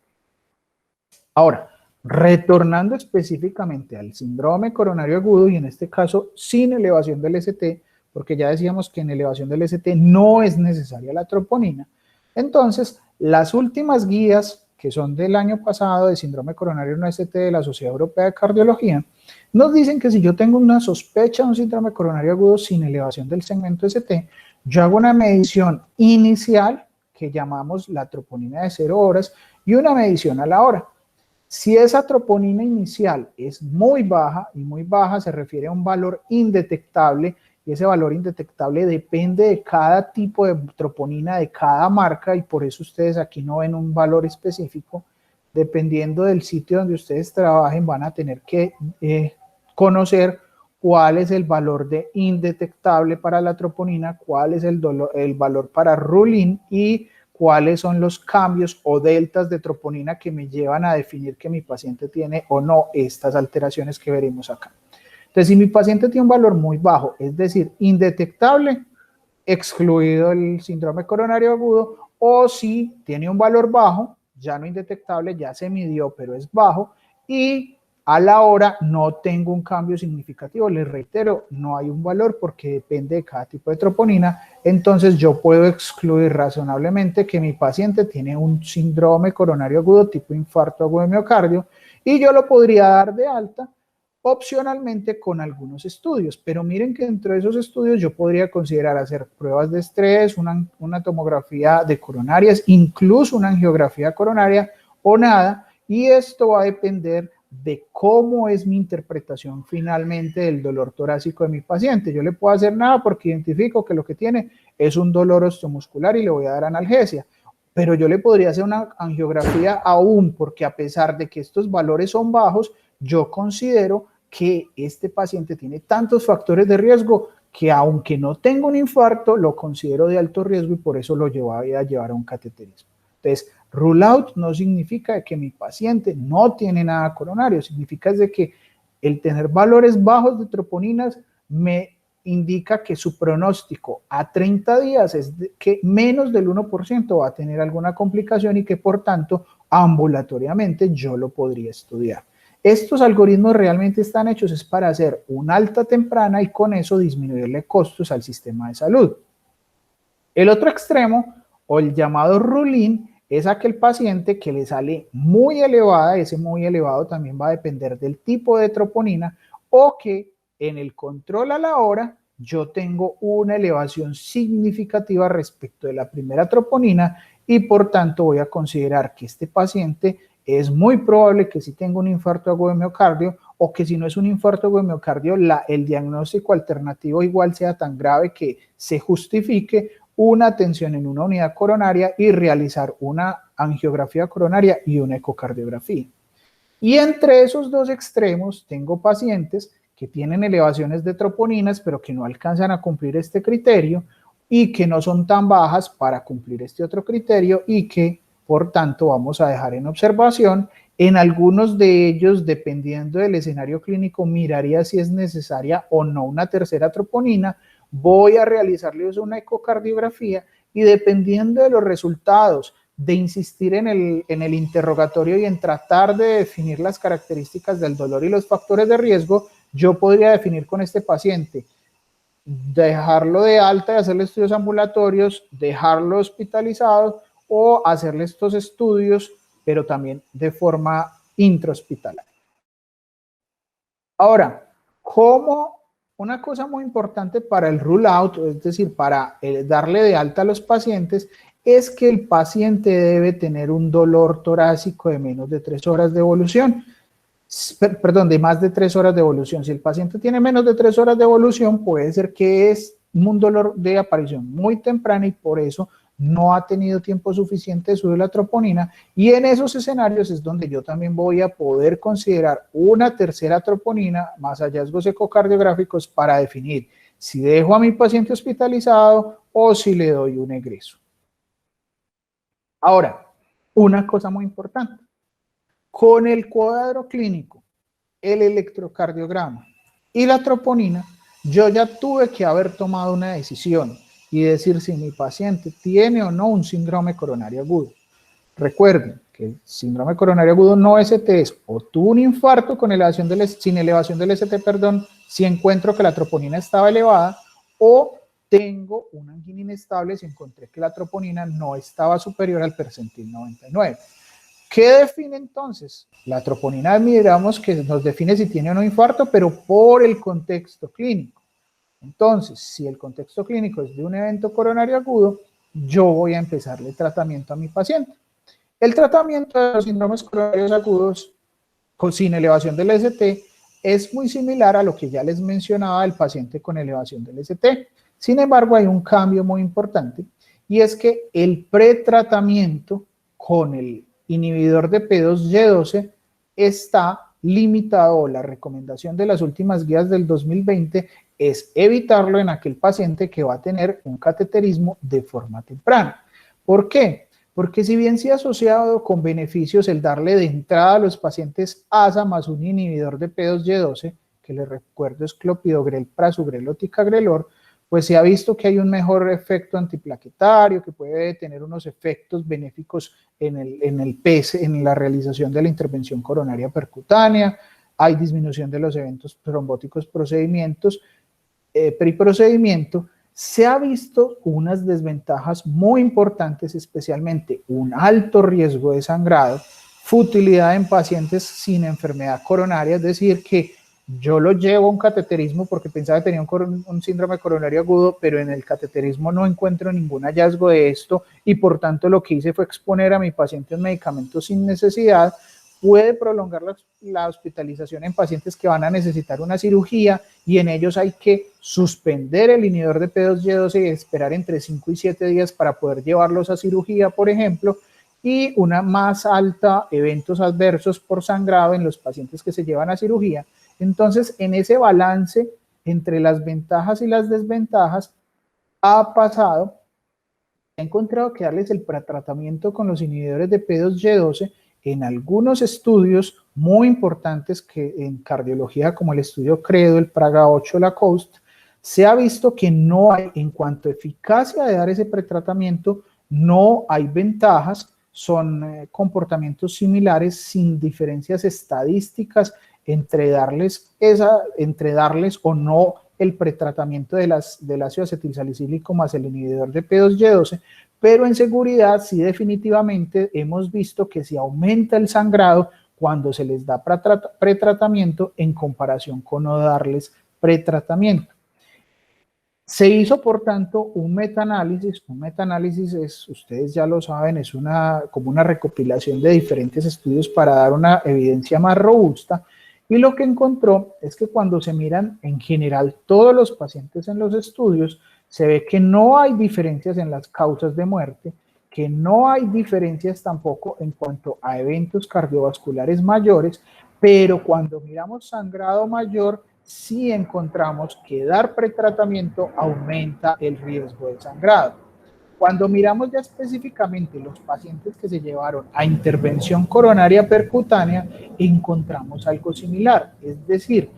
A: Ahora, retornando específicamente al síndrome coronario agudo y en este caso sin elevación del ST, porque ya decíamos que en elevación del ST no es necesaria la troponina, entonces las últimas guías que son del año pasado de síndrome coronario no ST de la Sociedad Europea de Cardiología, nos dicen que si yo tengo una sospecha de un síndrome coronario agudo sin elevación del segmento ST, yo hago una medición inicial que llamamos la troponina de 0 horas y una medición a la hora. Si esa troponina inicial es muy baja, y muy baja se refiere a un valor indetectable, y ese valor indetectable depende de cada tipo de troponina, de cada marca, y por eso ustedes aquí no ven un valor específico. Dependiendo del sitio donde ustedes trabajen, van a tener que conocer cuál es el valor de indetectable para la troponina, cuál es el valor para rule-in y cuáles son los cambios o deltas de troponina que me llevan a definir que mi paciente tiene o no estas alteraciones que veremos acá. Entonces, si mi paciente tiene un valor muy bajo, es decir, indetectable, excluido el síndrome coronario agudo, o si tiene un valor bajo, ya no indetectable, ya se midió, pero es bajo, y A la hora no tengo un cambio significativo, les reitero, no hay un valor porque depende de cada tipo de troponina, entonces yo puedo excluir razonablemente que mi paciente tiene un síndrome coronario agudo tipo infarto agudo de miocardio y yo lo podría dar de alta opcionalmente con algunos estudios, pero miren que dentro de esos estudios yo podría considerar hacer pruebas de estrés, una tomografía de coronarias, incluso una angiografía coronaria o nada, y esto va a depender de cómo es mi interpretación finalmente del dolor torácico de mi paciente. Yo le puedo hacer nada porque identifico que lo que tiene es un dolor osteomuscular y le voy a dar analgesia, pero yo le podría hacer una angiografía aún porque a pesar de que estos valores son bajos, yo considero que este paciente tiene tantos factores de riesgo que aunque no tenga un infarto, lo considero de alto riesgo y por eso lo voy a llevar a un cateterismo. Entonces, rule out no significa que mi paciente no tiene nada coronario, significa de que el tener valores bajos de troponinas me indica que su pronóstico a 30 días es que menos del 1% va a tener alguna complicación y que por tanto ambulatoriamente yo lo podría estudiar. Estos algoritmos realmente están hechos es para hacer una alta temprana y con eso disminuirle costos al sistema de salud. El otro extremo o el llamado rule-in es aquel paciente que le sale muy elevada, ese muy elevado también va a depender del tipo de troponina, o que en el control a la hora yo tengo una elevación significativa respecto de la primera troponina y por tanto voy a considerar que este paciente es muy probable que sí tenga un infarto agudo de miocardio o que si no es un infarto agudo de miocardio, el diagnóstico alternativo igual sea tan grave que se justifique una atención en una unidad coronaria y realizar una angiografía coronaria y una ecocardiografía. Y entre esos dos extremos tengo pacientes que tienen elevaciones de troponinas pero que no alcanzan a cumplir este criterio y que no son tan bajas para cumplir este otro criterio y que por tanto vamos a dejar en observación. En algunos de ellos, dependiendo del escenario clínico, miraría si es necesaria o no una tercera troponina, voy a realizarles una ecocardiografía y dependiendo de los resultados, de insistir en el interrogatorio y en tratar de definir las características del dolor y los factores de riesgo, yo podría definir con este paciente, dejarlo de alta y hacerle estudios ambulatorios, dejarlo hospitalizado o hacerle estos estudios, pero también de forma intrahospitalaria. Ahora, como una cosa muy importante para el rule out, es decir, para darle de alta a los pacientes, es que el paciente debe tener un dolor torácico de menos de 3 horas de evolución. Perdón, de más de 3 horas de evolución. Si el paciente tiene menos de 3 horas de evolución, puede ser que es un dolor de aparición muy temprana y por eso no ha tenido tiempo suficiente de subir la troponina, y en esos escenarios es donde yo también voy a poder considerar una tercera troponina más hallazgos ecocardiográficos para definir si dejo a mi paciente hospitalizado o si le doy un egreso. Ahora, una cosa muy importante, con el cuadro clínico, el electrocardiograma y la troponina, yo ya tuve que haber tomado una decisión y decir si mi paciente tiene o no un síndrome coronario agudo. Recuerden que el síndrome coronario agudo no ST es o tuvo un infarto con elevación sin elevación del ST, si encuentro que la troponina estaba elevada, o tengo una angina inestable si encontré que la troponina no estaba superior al percentil 99. ¿Qué define entonces? La troponina, miramos que nos define si tiene o no infarto, pero por el contexto clínico. Entonces, si el contexto clínico es de un evento coronario agudo, yo voy a empezarle tratamiento a mi paciente. El tratamiento de los síndromes coronarios agudos sin elevación del ST es muy similar a lo que ya les mencionaba del paciente con elevación del ST. Sin embargo, hay un cambio muy importante y es que el pretratamiento con el inhibidor de P2Y12 está limitado, la recomendación de las últimas guías del 2020 es evitarlo en aquel paciente que va a tener un cateterismo de forma temprana. ¿Por qué? Porque si bien se ha asociado con beneficios el darle de entrada a los pacientes ASA más un inhibidor de P2Y12, que les recuerdo es clopidogrel, prasugrel o ticagrelor, pues se ha visto que hay un mejor efecto antiplaquetario, que puede tener unos efectos benéficos en el PES, en la realización de la intervención coronaria percutánea, hay disminución de los eventos trombóticos pre-procedimiento. Se ha visto unas desventajas muy importantes, especialmente un alto riesgo de sangrado, futilidad en pacientes sin enfermedad coronaria, es decir, que yo lo llevo a un cateterismo porque pensaba que tenía un síndrome coronario agudo, pero en el cateterismo no encuentro ningún hallazgo de esto y por tanto lo que hice fue exponer a mi paciente un medicamento sin necesidad. Puede prolongar la hospitalización en pacientes que van a necesitar una cirugía y en ellos hay que suspender el inhibidor de P2Y12 y esperar entre 5 y 7 días para poder llevarlos a cirugía, por ejemplo, y una más alta eventos adversos por sangrado en los pacientes que se llevan a cirugía. Entonces, en ese balance entre las ventajas y las desventajas, ha encontrado que darles el pretratamiento con los inhibidores de P2Y12 en algunos estudios muy importantes que en cardiología, como el estudio CREDO, el Praga 8, la COAST, se ha visto que no hay, en cuanto a eficacia de dar ese pretratamiento, no hay ventajas, son comportamientos similares sin diferencias estadísticas entre darles o no el pretratamiento del ácido acetilsalicílico más el inhibidor de P2Y12, pero en seguridad sí definitivamente hemos visto que se aumenta el sangrado cuando se les da pretratamiento en comparación con no darles pretratamiento. Se hizo, por tanto, un metaanálisis. Un metaanálisis es, ustedes ya lo saben, es como una recopilación de diferentes estudios para dar una evidencia más robusta. Y lo que encontró es que cuando se miran en general todos los pacientes en los estudios, se ve que no hay diferencias en las causas de muerte, que no hay diferencias tampoco en cuanto a eventos cardiovasculares mayores, pero cuando miramos sangrado mayor, sí encontramos que dar pretratamiento aumenta el riesgo de sangrado. Cuando miramos ya específicamente los pacientes que se llevaron a intervención coronaria percutánea, encontramos algo similar, es decir,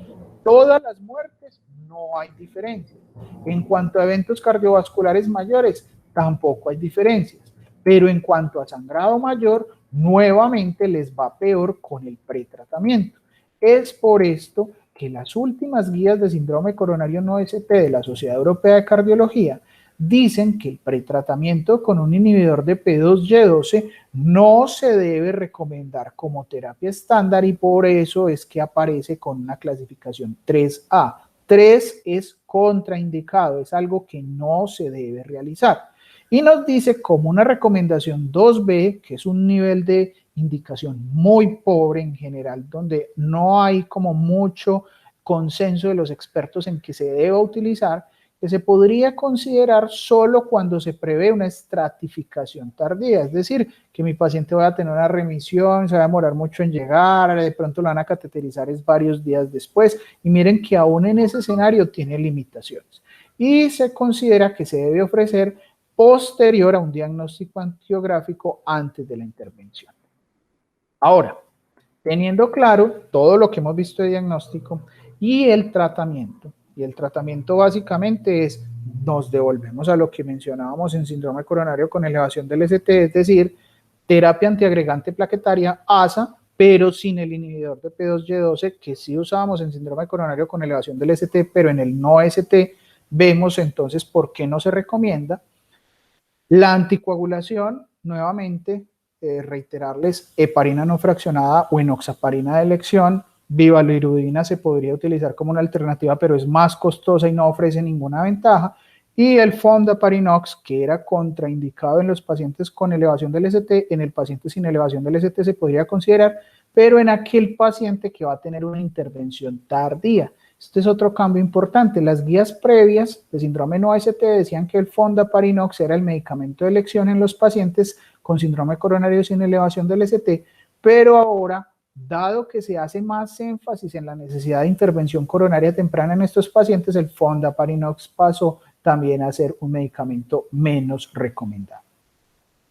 A: todas las muertes no hay diferencias. En cuanto a eventos cardiovasculares mayores, tampoco hay diferencias, pero en cuanto a sangrado mayor, nuevamente les va peor con el pretratamiento. Es por esto que las últimas guías de síndrome coronario no ST de la Sociedad Europea de Cardiología dicen que el pretratamiento con un inhibidor de P2Y12 no se debe recomendar como terapia estándar y por eso es que aparece con una clasificación 3A. 3 es contraindicado, es algo que no se debe realizar. Y nos dice como una recomendación 2B, que es un nivel de indicación muy pobre en general, donde no hay como mucho consenso de los expertos en que se deba utilizar, que se podría considerar solo cuando se prevé una estratificación tardía, es decir, que mi paciente vaya a tener una remisión, se va a demorar mucho en llegar, de pronto lo van a cateterizar es varios días después, y miren que aún en ese escenario tiene limitaciones. Y se considera que se debe ofrecer posterior a un diagnóstico angiográfico antes de la intervención. Ahora, teniendo claro todo lo que hemos visto de diagnóstico y el tratamiento básicamente es, nos devolvemos a lo que mencionábamos en síndrome coronario con elevación del ST, es decir, terapia antiagregante plaquetaria, ASA, pero sin el inhibidor de P2Y12, que sí usábamos en síndrome coronario con elevación del ST, pero en el no ST, vemos entonces por qué no se recomienda. La anticoagulación, nuevamente, reiterarles, heparina no fraccionada o enoxaparina de elección, bivalirudina se podría utilizar como una alternativa, pero es más costosa y no ofrece ninguna ventaja. Y el fondaparinux, que era contraindicado en los pacientes con elevación del ST, en el paciente sin elevación del ST se podría considerar, pero en aquel paciente que va a tener una intervención tardía. Este es otro cambio importante. Las guías previas de síndrome no AST decían que el fondaparinux era el medicamento de elección en los pacientes con síndrome coronario sin elevación del ST, pero ahora, dado que se hace más énfasis en la necesidad de intervención coronaria temprana en estos pacientes, el fondaparinux pasó también a ser un medicamento menos recomendado.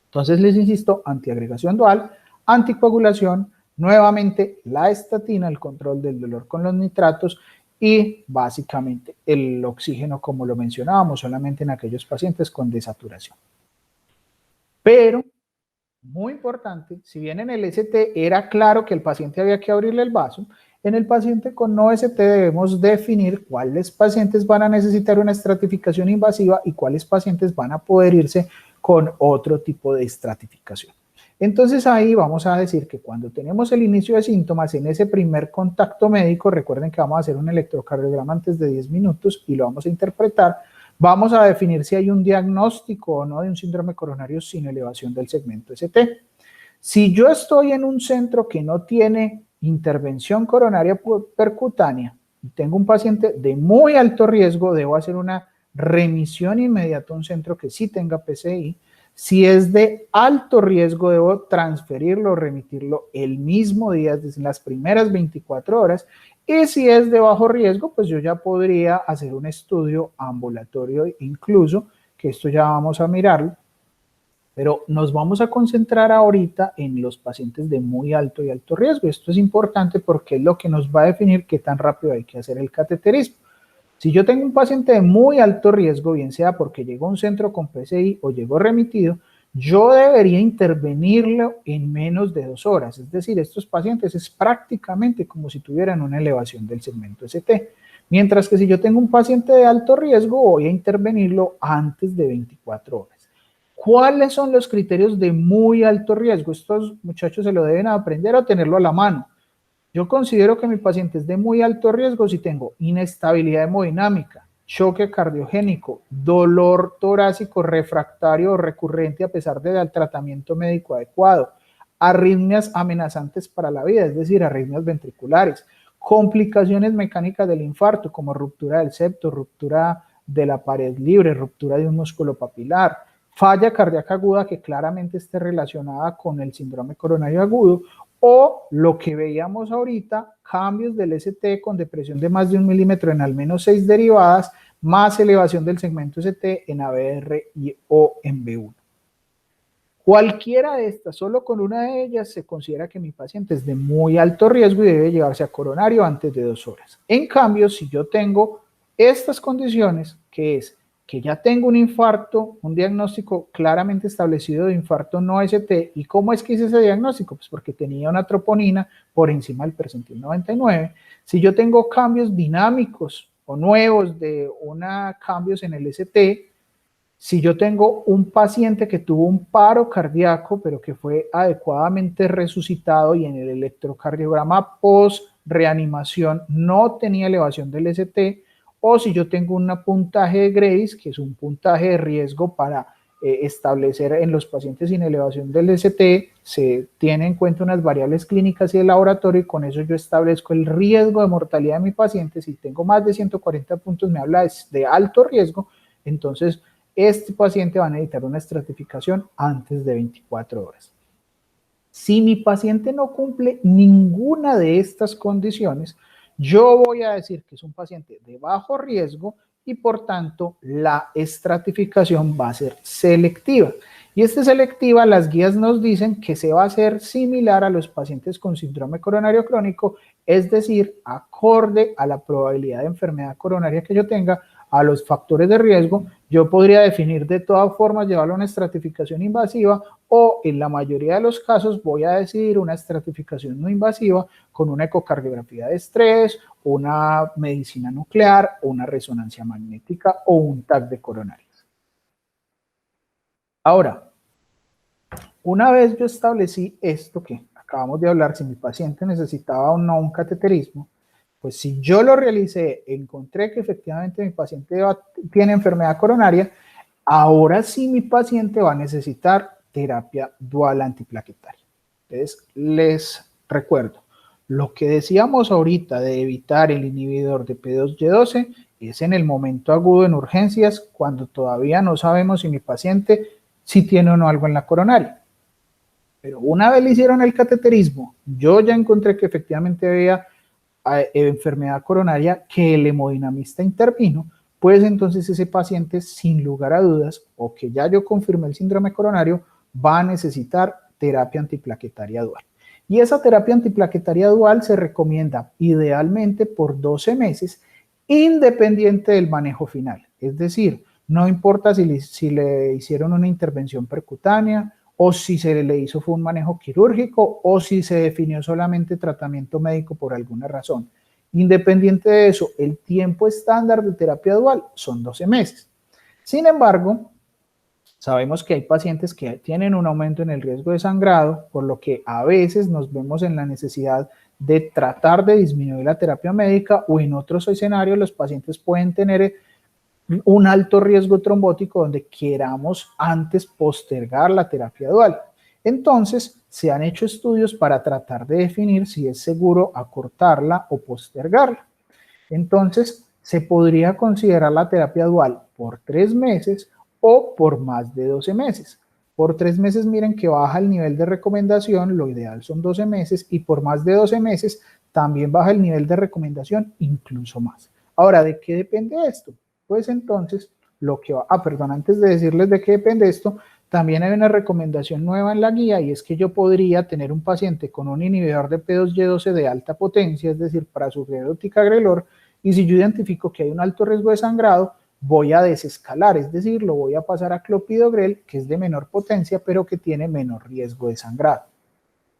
A: Entonces, les insisto, antiagregación dual, anticoagulación, nuevamente la estatina, el control del dolor con los nitratos y básicamente el oxígeno, como lo mencionábamos, solamente en aquellos pacientes con desaturación. Pero, muy importante, si bien en el ST era claro que el paciente había que abrirle el vaso, En el paciente con OST debemos definir cuáles pacientes van a necesitar una estratificación invasiva y cuáles pacientes van a poder irse con otro tipo de estratificación. Entonces ahí vamos a decir que cuando tenemos el inicio de síntomas en ese primer contacto médico, recuerden que vamos a hacer un electrocardiograma antes de 10 minutos y lo vamos a interpretar, vamos a definir si hay un diagnóstico o no de un síndrome coronario sin elevación del segmento ST. Si yo estoy en un centro que no tiene intervención coronaria percutánea y tengo un paciente de muy alto riesgo, debo hacer una remisión inmediata a un centro que sí tenga PCI. Si es de alto riesgo, debo transferirlo o remitirlo el mismo día, desde las primeras 24 horas. Y si es de bajo riesgo, pues yo ya podría hacer un estudio ambulatorio incluso, que esto ya vamos a mirarlo. Pero nos vamos a concentrar ahorita en los pacientes de muy alto y alto riesgo. Esto es importante porque es lo que nos va a definir qué tan rápido hay que hacer el cateterismo. Si yo tengo un paciente de muy alto riesgo, bien sea porque llegó a un centro con PCI o llegó remitido, yo debería intervenirlo en menos de 2 horas. Es decir, estos pacientes es prácticamente como si tuvieran una elevación del segmento ST. Mientras que si yo tengo un paciente de alto riesgo, voy a intervenirlo antes de 24 horas. ¿Cuáles son los criterios de muy alto riesgo? Estos muchachos se lo deben aprender a tenerlo a la mano. Yo considero que mi paciente es de muy alto riesgo si tengo inestabilidad hemodinámica, choque cardiogénico, dolor torácico refractario o recurrente a pesar del tratamiento médico adecuado, arritmias amenazantes para la vida, es decir, arritmias ventriculares, complicaciones mecánicas del infarto como ruptura del septo, ruptura de la pared libre, ruptura de un músculo papilar, falla cardíaca aguda que claramente esté relacionada con el síndrome coronario agudo, o lo que veíamos ahorita, cambios del ST con depresión de más de 1 milímetro en al menos 6 derivadas, más elevación del segmento ST en ABR o en B1. Cualquiera de estas, solo con una de ellas, se considera que mi paciente es de muy alto riesgo y debe llevarse a coronario antes de 2 horas. En cambio, si yo tengo estas condiciones, que es que ya tengo un infarto, un diagnóstico claramente establecido de infarto no ST. ¿Y cómo es que hice ese diagnóstico? Pues porque tenía una troponina por encima del percentil 99. Si yo tengo cambios dinámicos o nuevos de cambios en el ST, si yo tengo un paciente que tuvo un paro cardíaco, pero que fue adecuadamente resucitado y en el electrocardiograma post-reanimación no tenía elevación del ST, o si yo tengo un puntaje de Grace, que es un puntaje de riesgo para establecer en los pacientes sin elevación del ST, se tiene en cuenta unas variables clínicas y de laboratorio y con eso yo establezco el riesgo de mortalidad de mi paciente. Si tengo más de 140 puntos, me habla de alto riesgo, entonces este paciente va a necesitar una estratificación antes de 24 horas. Si mi paciente no cumple ninguna de estas condiciones, yo voy a decir que es un paciente de bajo riesgo y por tanto la estratificación va a ser selectiva. Y esta selectiva, las guías nos dicen que se va a hacer similar a los pacientes con síndrome coronario crónico, es decir, acorde a la probabilidad de enfermedad coronaria que yo tenga, a los factores de riesgo, yo podría definir de todas formas llevarlo a una estratificación invasiva o en la mayoría de los casos voy a decidir una estratificación no invasiva con una ecocardiografía de estrés, una medicina nuclear, una resonancia magnética o un TAC de coronarias. Ahora, una vez yo establecí esto que acabamos de hablar, si mi paciente necesitaba o no un cateterismo, pues si yo lo realicé, encontré que efectivamente mi paciente tiene enfermedad coronaria, ahora sí mi paciente va a necesitar terapia dual antiplaquetaria. Entonces, les recuerdo, lo que decíamos ahorita de evitar el inhibidor de P2Y12 es en el momento agudo en urgencias, cuando todavía no sabemos si mi paciente sí tiene o no algo en la coronaria. Pero una vez le hicieron el cateterismo, yo ya encontré que efectivamente había enfermedad coronaria que el hemodinamista intervino, pues entonces ese paciente sin lugar a dudas, o que ya yo confirmé el síndrome coronario, va a necesitar terapia antiplaquetaria dual. Y esa terapia antiplaquetaria dual se recomienda idealmente por 12 meses, independiente del manejo final. Es decir, no importa si le hicieron una intervención percutánea o si se le hizo fue un manejo quirúrgico, o si se definió solamente tratamiento médico por alguna razón. Independiente de eso, el tiempo estándar de terapia dual son 12 meses. Sin embargo, sabemos que hay pacientes que tienen un aumento en el riesgo de sangrado, por lo que a veces nos vemos en la necesidad de tratar de disminuir la terapia médica, o en otros escenarios los pacientes pueden tener un alto riesgo trombótico donde queramos antes postergar la terapia dual. Entonces, se han hecho estudios para tratar de definir si es seguro acortarla o postergarla. Entonces, se podría considerar la terapia dual por 3 meses o por más de 12 meses. Por 3 meses, miren que baja el nivel de recomendación, lo ideal son 12 meses, y por más de 12 meses también baja el nivel de recomendación, incluso más. Ahora, ¿de qué depende esto? Pues entonces, antes de decirles de qué depende esto, también hay una recomendación nueva en la guía, y es que yo podría tener un paciente con un inhibidor de P2Y12 de alta potencia, es decir, prasugrel o ticagrelor, y si yo identifico que hay un alto riesgo de sangrado, voy a desescalar, es decir, lo voy a pasar a clopidogrel, que es de menor potencia, pero que tiene menor riesgo de sangrado.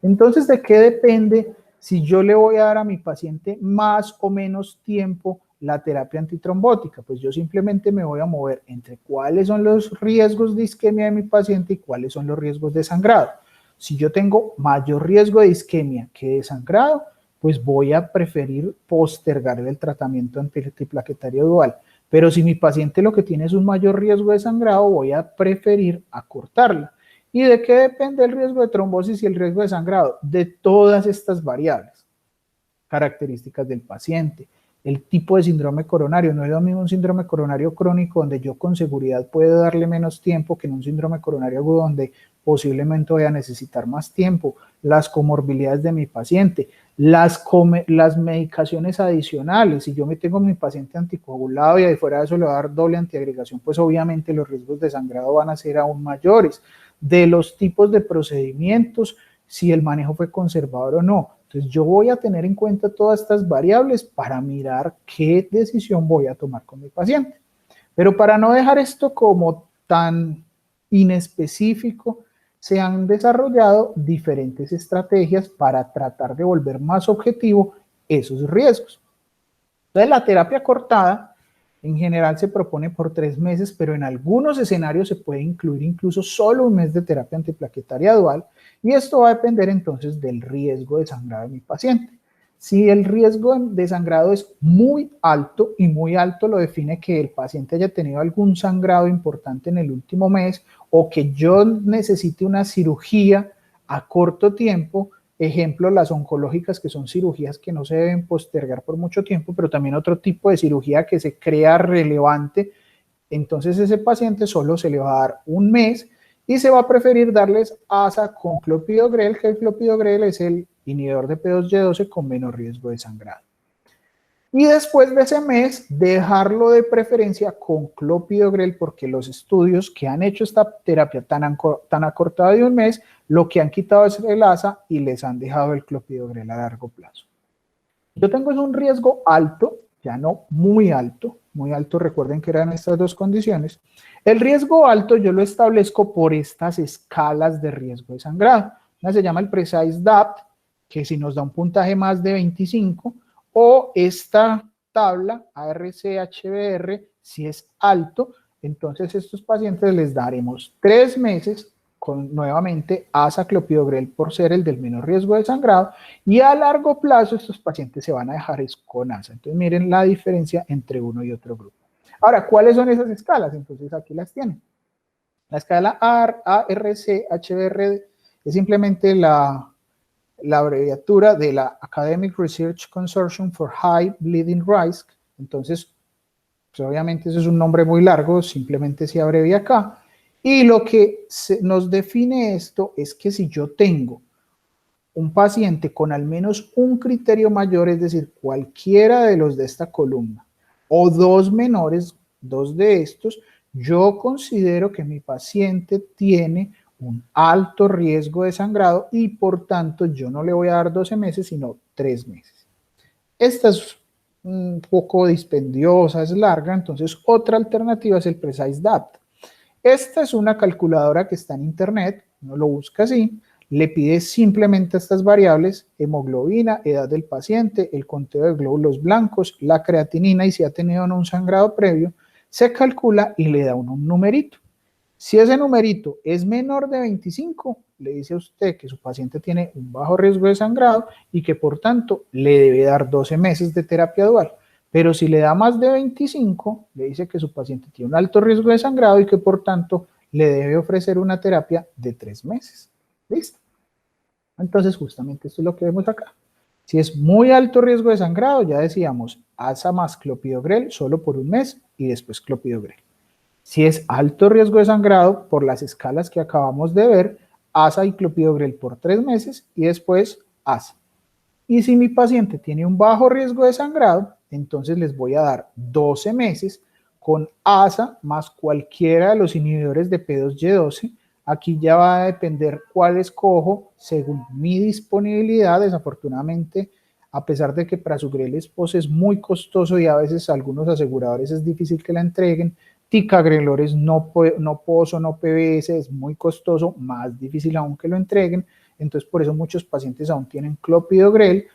A: Entonces, ¿de qué depende si yo le voy a dar a mi paciente más o menos tiempo la terapia antitrombótica? Pues yo simplemente me voy a mover entre cuáles son los riesgos de isquemia de mi paciente y cuáles son los riesgos de sangrado. Si yo tengo mayor riesgo de isquemia que de sangrado, pues voy a preferir postergar el tratamiento antiplaquetario dual. Pero si mi paciente lo que tiene es un mayor riesgo de sangrado, voy a preferir acortarla. ¿Y de qué depende el riesgo de trombosis y el riesgo de sangrado? De todas estas variables, características del paciente, el tipo de síndrome coronario. No es lo mismo un síndrome coronario crónico donde yo con seguridad puedo darle menos tiempo que en un síndrome coronario agudo donde posiblemente voy a necesitar más tiempo, las comorbilidades de mi paciente, las medicaciones adicionales. Si yo me tengo mi paciente anticoagulado y fuera de eso le voy a dar doble antiagregación, pues obviamente los riesgos de sangrado van a ser aún mayores. De los tipos de procedimientos, si el manejo fue conservador o no. Entonces yo voy a tener en cuenta todas estas variables para mirar qué decisión voy a tomar con mi paciente. Pero para no dejar esto como tan inespecífico, se han desarrollado diferentes estrategias para tratar de volver más objetivo esos riesgos. Entonces la terapia cortada en general se propone por 3 meses, pero en algunos escenarios se puede incluir incluso solo un mes de terapia antiplaquetaria dual, y esto va a depender entonces del riesgo de sangrado de mi paciente. Si el riesgo de sangrado es muy alto, y muy alto lo define que el paciente haya tenido algún sangrado importante en el último mes, o que yo necesite una cirugía a corto tiempo, ejemplo, las oncológicas, que son cirugías que no se deben postergar por mucho tiempo, pero también otro tipo de cirugía que se crea relevante, entonces ese paciente solo se le va a dar un mes y se va a preferir darles ASA con clopidogrel, que el clopidogrel es el inhibidor de P2Y12 con menor riesgo de sangrado. Y después de ese mes, dejarlo de preferencia con clopidogrel, porque los estudios que han hecho esta terapia tan acortada de un mes, lo que han quitado es el ASA y les han dejado el clopidogrel a largo plazo. Yo tengo un riesgo alto, ya no muy alto, recuerden que eran estas dos condiciones. El riesgo alto yo lo establezco por estas escalas de riesgo de sangrado. Una se llama el Precise DAPT, que si nos da un puntaje más de 25, o esta tabla ARC-HBR, si es alto, entonces a estos pacientes les daremos 3 meses con nuevamente azaclopidogrel por ser el del menor riesgo de sangrado, y a largo plazo estos pacientes se van a dejar con ASA. Entonces miren la diferencia entre uno y otro grupo. Ahora, ¿cuáles son esas escalas? Entonces aquí las tienen. La escala ARC-HBR es simplemente la abreviatura de la Academic Research Consortium for High Bleeding Risk. Entonces, pues obviamente eso es un nombre muy largo, simplemente se abrevia acá. Y lo que nos define esto es que si yo tengo un paciente con al menos un criterio mayor, es decir, cualquiera de los de esta columna, o dos menores, dos de estos, yo considero que mi paciente tiene un alto riesgo de sangrado y por tanto yo no le voy a dar 12 meses, sino 3 meses. Esta es un poco dispendiosa, es larga, entonces otra alternativa es el Precise DAPT. Esta es una calculadora que está en internet, uno lo busca así, le pide simplemente estas variables: hemoglobina, edad del paciente, el conteo de glóbulos blancos, la creatinina y si ha tenido o no un sangrado previo, se calcula y le da un numerito. Si ese numerito es menor de 25, le dice a usted que su paciente tiene un bajo riesgo de sangrado y que por tanto le debe dar 12 meses de terapia dual. Pero si le da más de 25, le dice que su paciente tiene un alto riesgo de sangrado y que por tanto le debe ofrecer una terapia de 3 meses. ¿Listo? Entonces justamente esto es lo que vemos acá. Si es muy alto riesgo de sangrado, ya decíamos, asa más clopidogrel solo por un mes y después clopidogrel. Si es alto riesgo de sangrado, por las escalas que acabamos de ver, asa y clopidogrel por 3 meses y después asa. Y si mi paciente tiene un bajo riesgo de sangrado, entonces les voy a dar 12 meses con asa más cualquiera de los inhibidores de P2Y12. Aquí ya va a depender cuál escojo según mi disponibilidad. Desafortunadamente, a pesar de que Prasugrel Espos es muy costoso y a veces a algunos aseguradores es difícil que la entreguen, ticagrelor es no POSO, no PBS, es muy costoso, más difícil aún que lo entreguen. Entonces, por eso muchos pacientes aún tienen clopidogrel,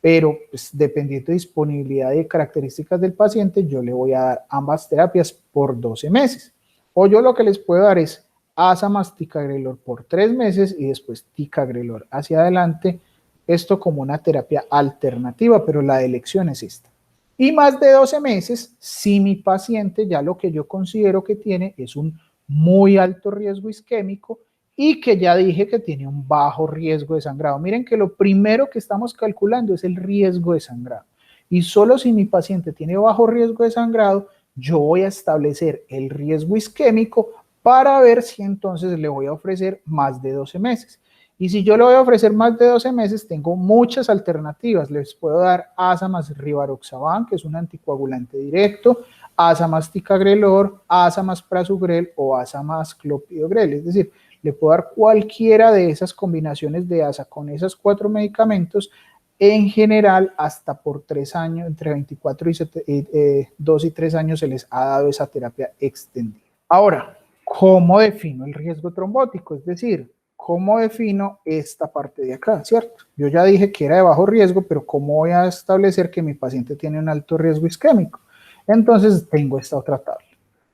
A: pero pues, dependiendo de disponibilidad y de características del paciente, yo le voy a dar ambas terapias por 12 meses. O yo lo que les puedo dar es asa más ticagrelor por 3 meses y después ticagrelor hacia adelante. Esto como una terapia alternativa, pero la elección es esta. Y más de 12 meses, si mi paciente ya lo que yo considero que tiene es un muy alto riesgo isquémico y que ya dije que tiene un bajo riesgo de sangrado. Miren que lo primero que estamos calculando es el riesgo de sangrado. Y solo si mi paciente tiene bajo riesgo de sangrado, yo voy a establecer el riesgo isquémico para ver si entonces le voy a ofrecer más de 12 meses. Y si yo le voy a ofrecer más de 12 meses, tengo muchas alternativas. Les puedo dar asa más rivaroxaban, que es un anticoagulante directo, asa más ticagrelor, asa más prasugrel o asa más clopidogrel. Es decir, le puedo dar cualquiera de esas combinaciones de asa con esos 4 medicamentos, en general hasta por 3 años, entre 24 y 2 y 3 años se les ha dado esa terapia extendida. Ahora, ¿cómo defino el riesgo trombótico? Es decir, ¿cómo defino esta parte de acá, cierto? Yo ya dije que era de bajo riesgo, pero ¿cómo voy a establecer que mi paciente tiene un alto riesgo isquémico? Entonces tengo esta otra tabla.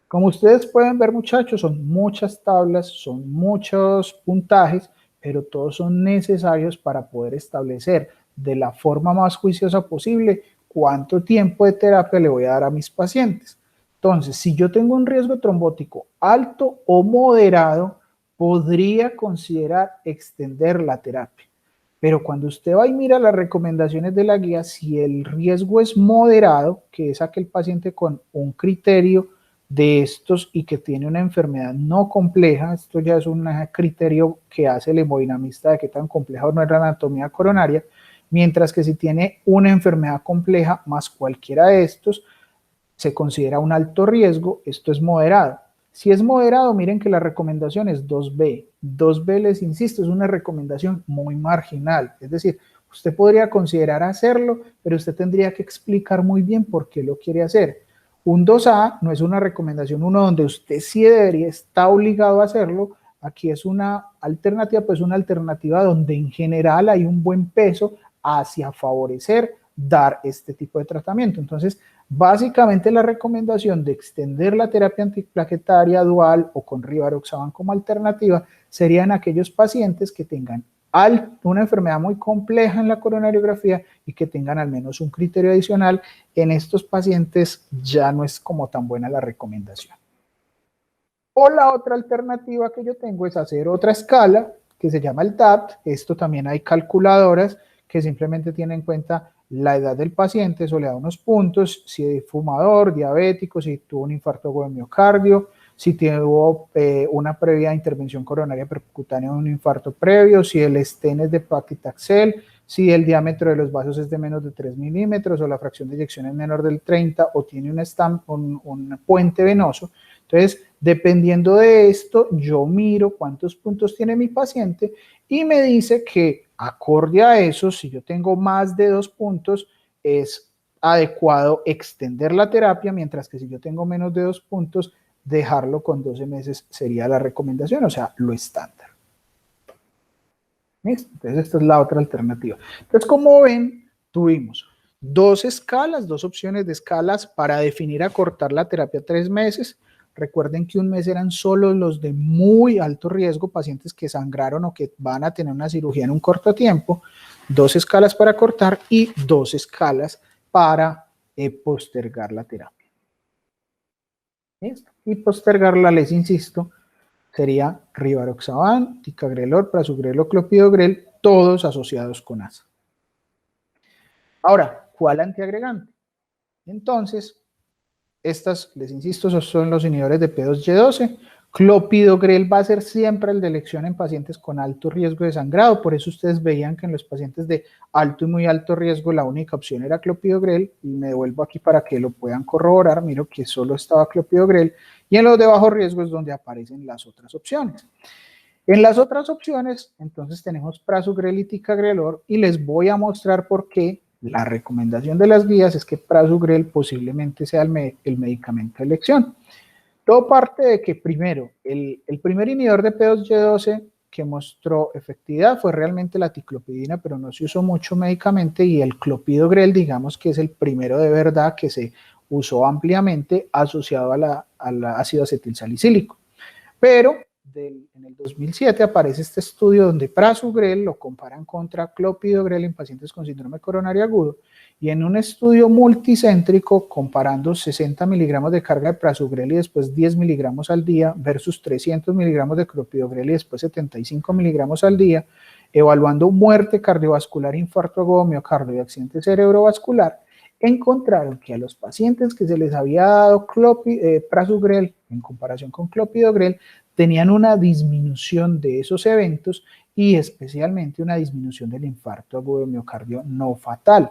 A: Como ustedes pueden ver, muchachos, son muchas tablas, son muchos puntajes, pero todos son necesarios para poder establecer de la forma más juiciosa posible cuánto tiempo de terapia le voy a dar a mis pacientes. Entonces, si yo tengo un riesgo trombótico alto o moderado, podría considerar extender la terapia. Pero cuando usted va y mira las recomendaciones de la guía, si el riesgo es moderado, que es aquel paciente con un criterio de estos y que tiene una enfermedad no compleja, esto ya es un criterio que hace el hemodinamista de qué tan compleja o no es la anatomía coronaria, mientras que si tiene una enfermedad compleja más cualquiera de estos, se considera un alto riesgo, esto es moderado. Si es moderado, miren que la recomendación es 2B. 2B, les insisto, es una recomendación muy marginal. Es decir, usted podría considerar hacerlo, pero usted tendría que explicar muy bien por qué lo quiere hacer. Un 2A no es una recomendación 1 donde usted sí debería, está obligado a hacerlo. Aquí es una alternativa, pues una alternativa donde en general hay un buen peso hacia favorecer dar este tipo de tratamiento. Entonces, básicamente la recomendación de extender la terapia antiplaquetaria dual o con rivaroxaban como alternativa serían aquellos pacientes que tengan una enfermedad muy compleja en la coronariografía y que tengan al menos un criterio adicional. En estos pacientes ya no es como tan buena la recomendación. O la otra alternativa que yo tengo es hacer otra escala que se llama el TAPT. Esto también hay calculadoras que simplemente tienen en cuenta la edad del paciente, eso le da unos puntos, si es fumador, diabético, si tuvo un infarto de miocardio, si tuvo una previa intervención coronaria percutánea o un infarto previo, si el stent es de paclitaxel, si el diámetro de los vasos es de menos de 3 milímetros o la fracción de eyección es menor del 30 o tiene un puente venoso. Entonces, dependiendo de esto, yo miro cuántos puntos tiene mi paciente y me dice que acorde a eso, si yo tengo más de 2 puntos, es adecuado extender la terapia, mientras que si yo tengo menos de 2 puntos, dejarlo con 12 meses sería la recomendación, o sea, lo estándar. ¿Listo? Entonces esta es la otra alternativa. Entonces, como ven, tuvimos dos escalas, dos opciones de escalas para definir acortar la terapia a 3 meses. Recuerden que un mes eran solo los de muy alto riesgo, pacientes que sangraron o que van a tener una cirugía en un corto tiempo. Dos escalas para cortar y dos escalas para postergar la terapia. ¿Listo? Y postergarla, les insisto, sería rivaroxaban, ticagrelor, prasugrel o clopidogrel, todos asociados con ASA. Ahora, ¿cuál antiagregante? Entonces, estas, les insisto, esos son los inhibidores de P2Y12. Clopidogrel va a ser siempre el de elección en pacientes con alto riesgo de sangrado, por eso ustedes veían que en los pacientes de alto y muy alto riesgo la única opción era clopidogrel, y me devuelvo aquí para que lo puedan corroborar, miro que solo estaba clopidogrel, y en los de bajo riesgo es donde aparecen las otras opciones. En las otras opciones, entonces tenemos prasugrel y ticagrelor, y les voy a mostrar por qué la recomendación de las guías es que prasugrel posiblemente sea el medicamento de elección. Todo parte de que primero, el primer inhibidor de P2Y12 que mostró efectividad fue realmente la ticlopidina, pero no se usó mucho médicamente, y el clopidogrel, digamos que es el primero de verdad que se usó ampliamente asociado al ácido acetilsalicílico. Pero en el 2007 aparece este estudio donde prasugrel lo comparan contra clopidogrel en pacientes con síndrome coronario agudo, y en un estudio multicéntrico comparando 60 miligramos de carga de prasugrel y después 10 miligramos al día versus 300 miligramos de clopidogrel y después 75 miligramos al día, evaluando muerte cardiovascular, infarto agudo miocardio y accidente cerebrovascular, encontraron que a los pacientes que se les había dado prasugrel en comparación con clopidogrel tenían una disminución de esos eventos y especialmente una disminución del infarto agudo de miocardio no fatal.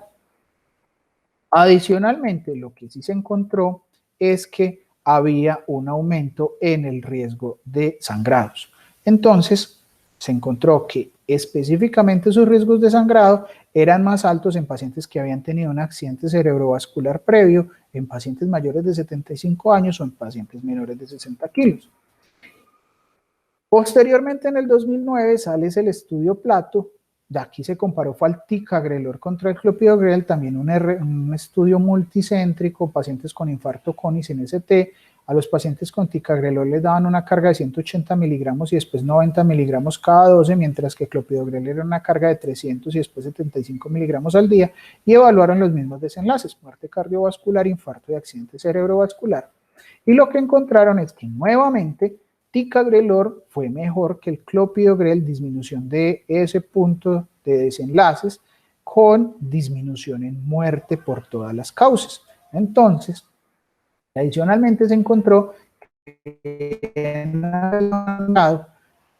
A: Adicionalmente, lo que sí se encontró es que había un aumento en el riesgo de sangrados. Entonces, se encontró que específicamente sus riesgos de sangrado eran más altos en pacientes que habían tenido un accidente cerebrovascular previo, en pacientes mayores de 75 años o en pacientes menores de 60 kilos. Posteriormente, en el 2009, sale el estudio Plato. De aquí se comparó fue al ticagrelor contra el clopidogrel, también un estudio multicéntrico, pacientes con infarto CONI sin ST. A los pacientes con ticagrelor les daban una carga de 180 miligramos y después 90 miligramos cada 12, mientras que clopidogrel era una carga de 300 y después 75 miligramos al día, y evaluaron los mismos desenlaces: muerte cardiovascular, infarto y accidente cerebrovascular. Y lo que encontraron es que nuevamente ticagrelor fue mejor que el clopidogrel, disminución de ese punto de desenlaces con disminución en muerte por todas las causas. Entonces, adicionalmente se encontró que en el sangrado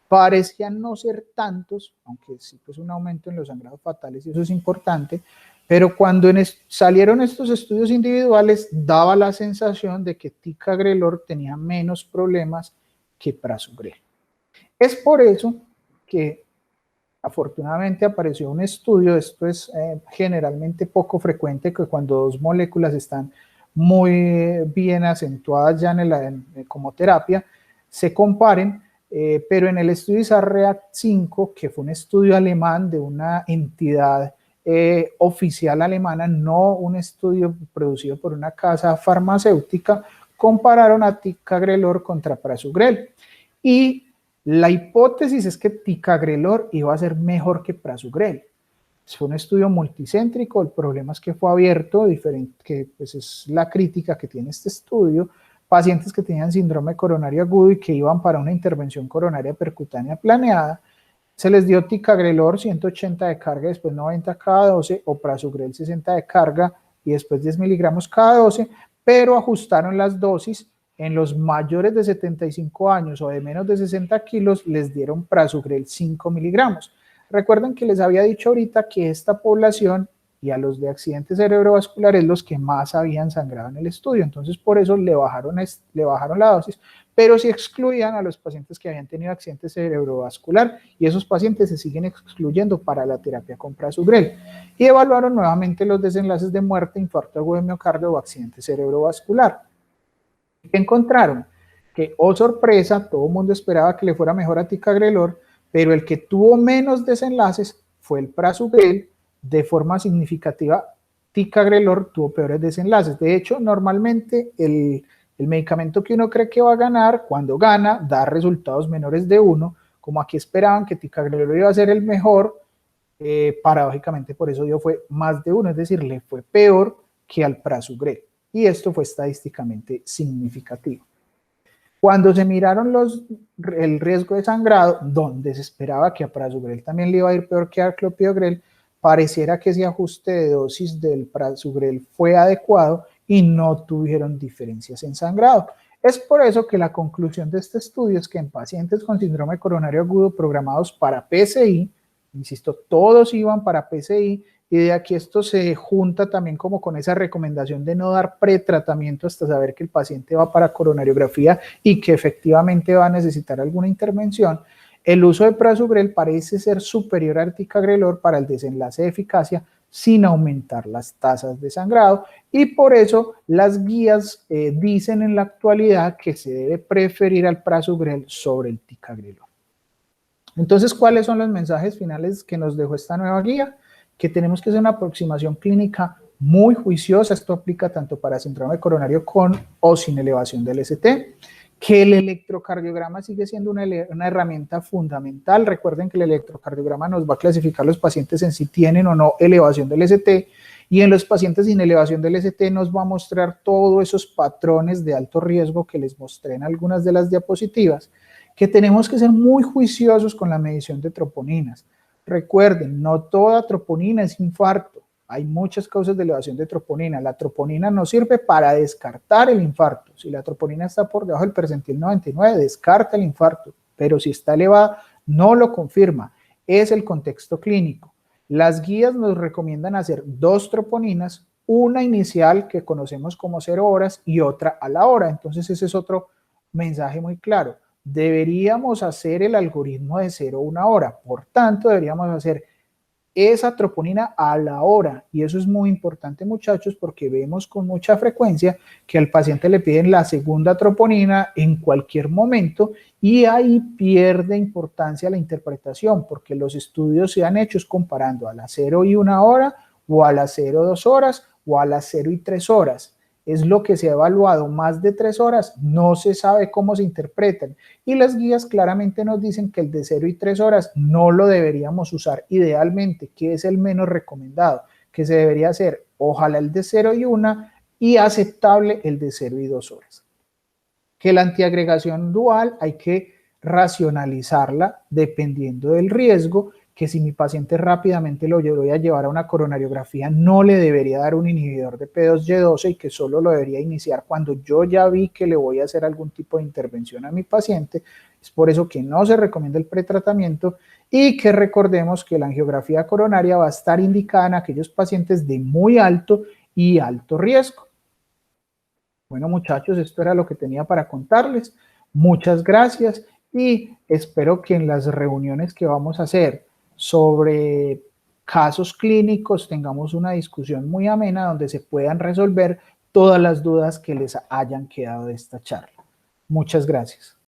A: parecían no ser tantos, aunque sí pues un aumento en los sangrados fatales, y eso es importante, pero cuando salieron estos estudios individuales daba la sensación de que ticagrelor tenía menos problemas que prasugrel. Es por eso que afortunadamente apareció un estudio. Esto es generalmente poco frecuente, que cuando dos moléculas están muy bien acentuadas ya como terapia, se comparen, pero en el estudio ISARREACT-5, que fue un estudio alemán de una entidad oficial alemana, no un estudio producido por una casa farmacéutica, compararon a ticagrelor contra prasugrel, y la hipótesis es que ticagrelor iba a ser mejor que prasugrel. Fue un estudio multicéntrico, el problema es que fue abierto, diferente, que pues es la crítica que tiene este estudio. Pacientes que tenían síndrome coronario agudo y que iban para una intervención coronaria percutánea planeada, se les dio ticagrelor 180 de carga, después 90 cada 12, o prasugrel 60 de carga y después 10 miligramos cada 12, pero ajustaron las dosis. En los mayores de 75 años o de menos de 60 kilos les dieron prasugrel 5 miligramos. Recuerden que les había dicho ahorita que esta población y a los de accidentes cerebrovasculares los que más habían sangrado en el estudio, entonces por eso le bajaron la dosis, pero sí excluían a los pacientes que habían tenido accidente cerebrovascular, y esos pacientes se siguen excluyendo para la terapia con prasugrel. Y evaluaron nuevamente los desenlaces de muerte, infarto agudo de miocardio o accidente cerebrovascular. ¿Qué encontraron? Que, oh sorpresa, todo el mundo esperaba que le fuera mejor a ticagrelor, pero el que tuvo menos desenlaces fue el prasugrel. De forma significativa, ticagrelor tuvo peores desenlaces. De hecho, normalmente el medicamento que uno cree que va a ganar, cuando gana, da resultados menores de 1, como aquí esperaban que ticagrelor iba a ser el mejor, paradójicamente por eso fue más de 1, es decir, le fue peor que al prasugrel, y esto fue estadísticamente significativo. Cuando se miraron el riesgo de sangrado, donde se esperaba que a prasugrel también le iba a ir peor que a clopidogrel, pareciera que ese ajuste de dosis del prasugrel fue adecuado y no tuvieron diferencias en sangrado. Es por eso que la conclusión de este estudio es que en pacientes con síndrome coronario agudo programados para PCI, insisto, todos iban para PCI, y de aquí esto se junta también como con esa recomendación de no dar pretratamiento hasta saber que el paciente va para coronariografía y que efectivamente va a necesitar alguna intervención. El uso de prasugrel parece ser superior al ticagrelor para el desenlace de eficacia sin aumentar las tasas de sangrado, y por eso las guías dicen en la actualidad que se debe preferir al prasugrel sobre el ticagrelor. Entonces, ¿cuáles son los mensajes finales que nos dejó esta nueva guía? Que tenemos que hacer una aproximación clínica muy juiciosa. Esto aplica tanto para síndrome coronario con o sin elevación del ST, que el electrocardiograma sigue siendo una herramienta fundamental. Recuerden que el electrocardiograma nos va a clasificar los pacientes en si tienen o no elevación del ST, y en los pacientes sin elevación del ST nos va a mostrar todos esos patrones de alto riesgo que les mostré en algunas de las diapositivas, que tenemos que ser muy juiciosos con la medición de troponinas. Recuerden, no toda troponina es infarto. Hay muchas causas de elevación de troponina. La troponina nos sirve para descartar el infarto. Si la troponina está por debajo del percentil 99, descarta el infarto. Pero si está elevada, no lo confirma. Es el contexto clínico. Las guías nos recomiendan hacer 2 troponinas, una inicial que conocemos como 0 horas y otra a la hora. Entonces ese es otro mensaje muy claro. Deberíamos hacer el algoritmo de 0 a 1 hora, por tanto deberíamos hacer esa troponina a la hora, y eso es muy importante, muchachos, porque vemos con mucha frecuencia que al paciente le piden la segunda troponina en cualquier momento, y ahí pierde importancia la interpretación, porque los estudios se han hecho comparando a las 0 y 1 hora, o a las 0 y 2 horas, o a las 0 y 3 horas. Es lo que se ha evaluado. Más de 3 horas no se sabe cómo se interpretan, y las guías claramente nos dicen que el de 0 y 3 horas no lo deberíamos usar idealmente, que es el menos recomendado, que se debería hacer ojalá el de 0 y 1 y aceptable el de 0 y 2 horas. Que la antiagregación dual hay que racionalizarla dependiendo del riesgo, que si mi paciente rápidamente lo voy a llevar a una coronariografía, no le debería dar un inhibidor de P2Y12 y que solo lo debería iniciar cuando yo ya vi que le voy a hacer algún tipo de intervención a mi paciente. Es por eso que no se recomienda el pretratamiento, y que recordemos que la angiografía coronaria va a estar indicada en aquellos pacientes de muy alto y alto riesgo. Bueno, muchachos, esto era lo que tenía para contarles. Muchas gracias, y espero que en las reuniones que vamos a hacer sobre casos clínicos tengamos una discusión muy amena donde se puedan resolver todas las dudas que les hayan quedado de esta charla. Muchas gracias.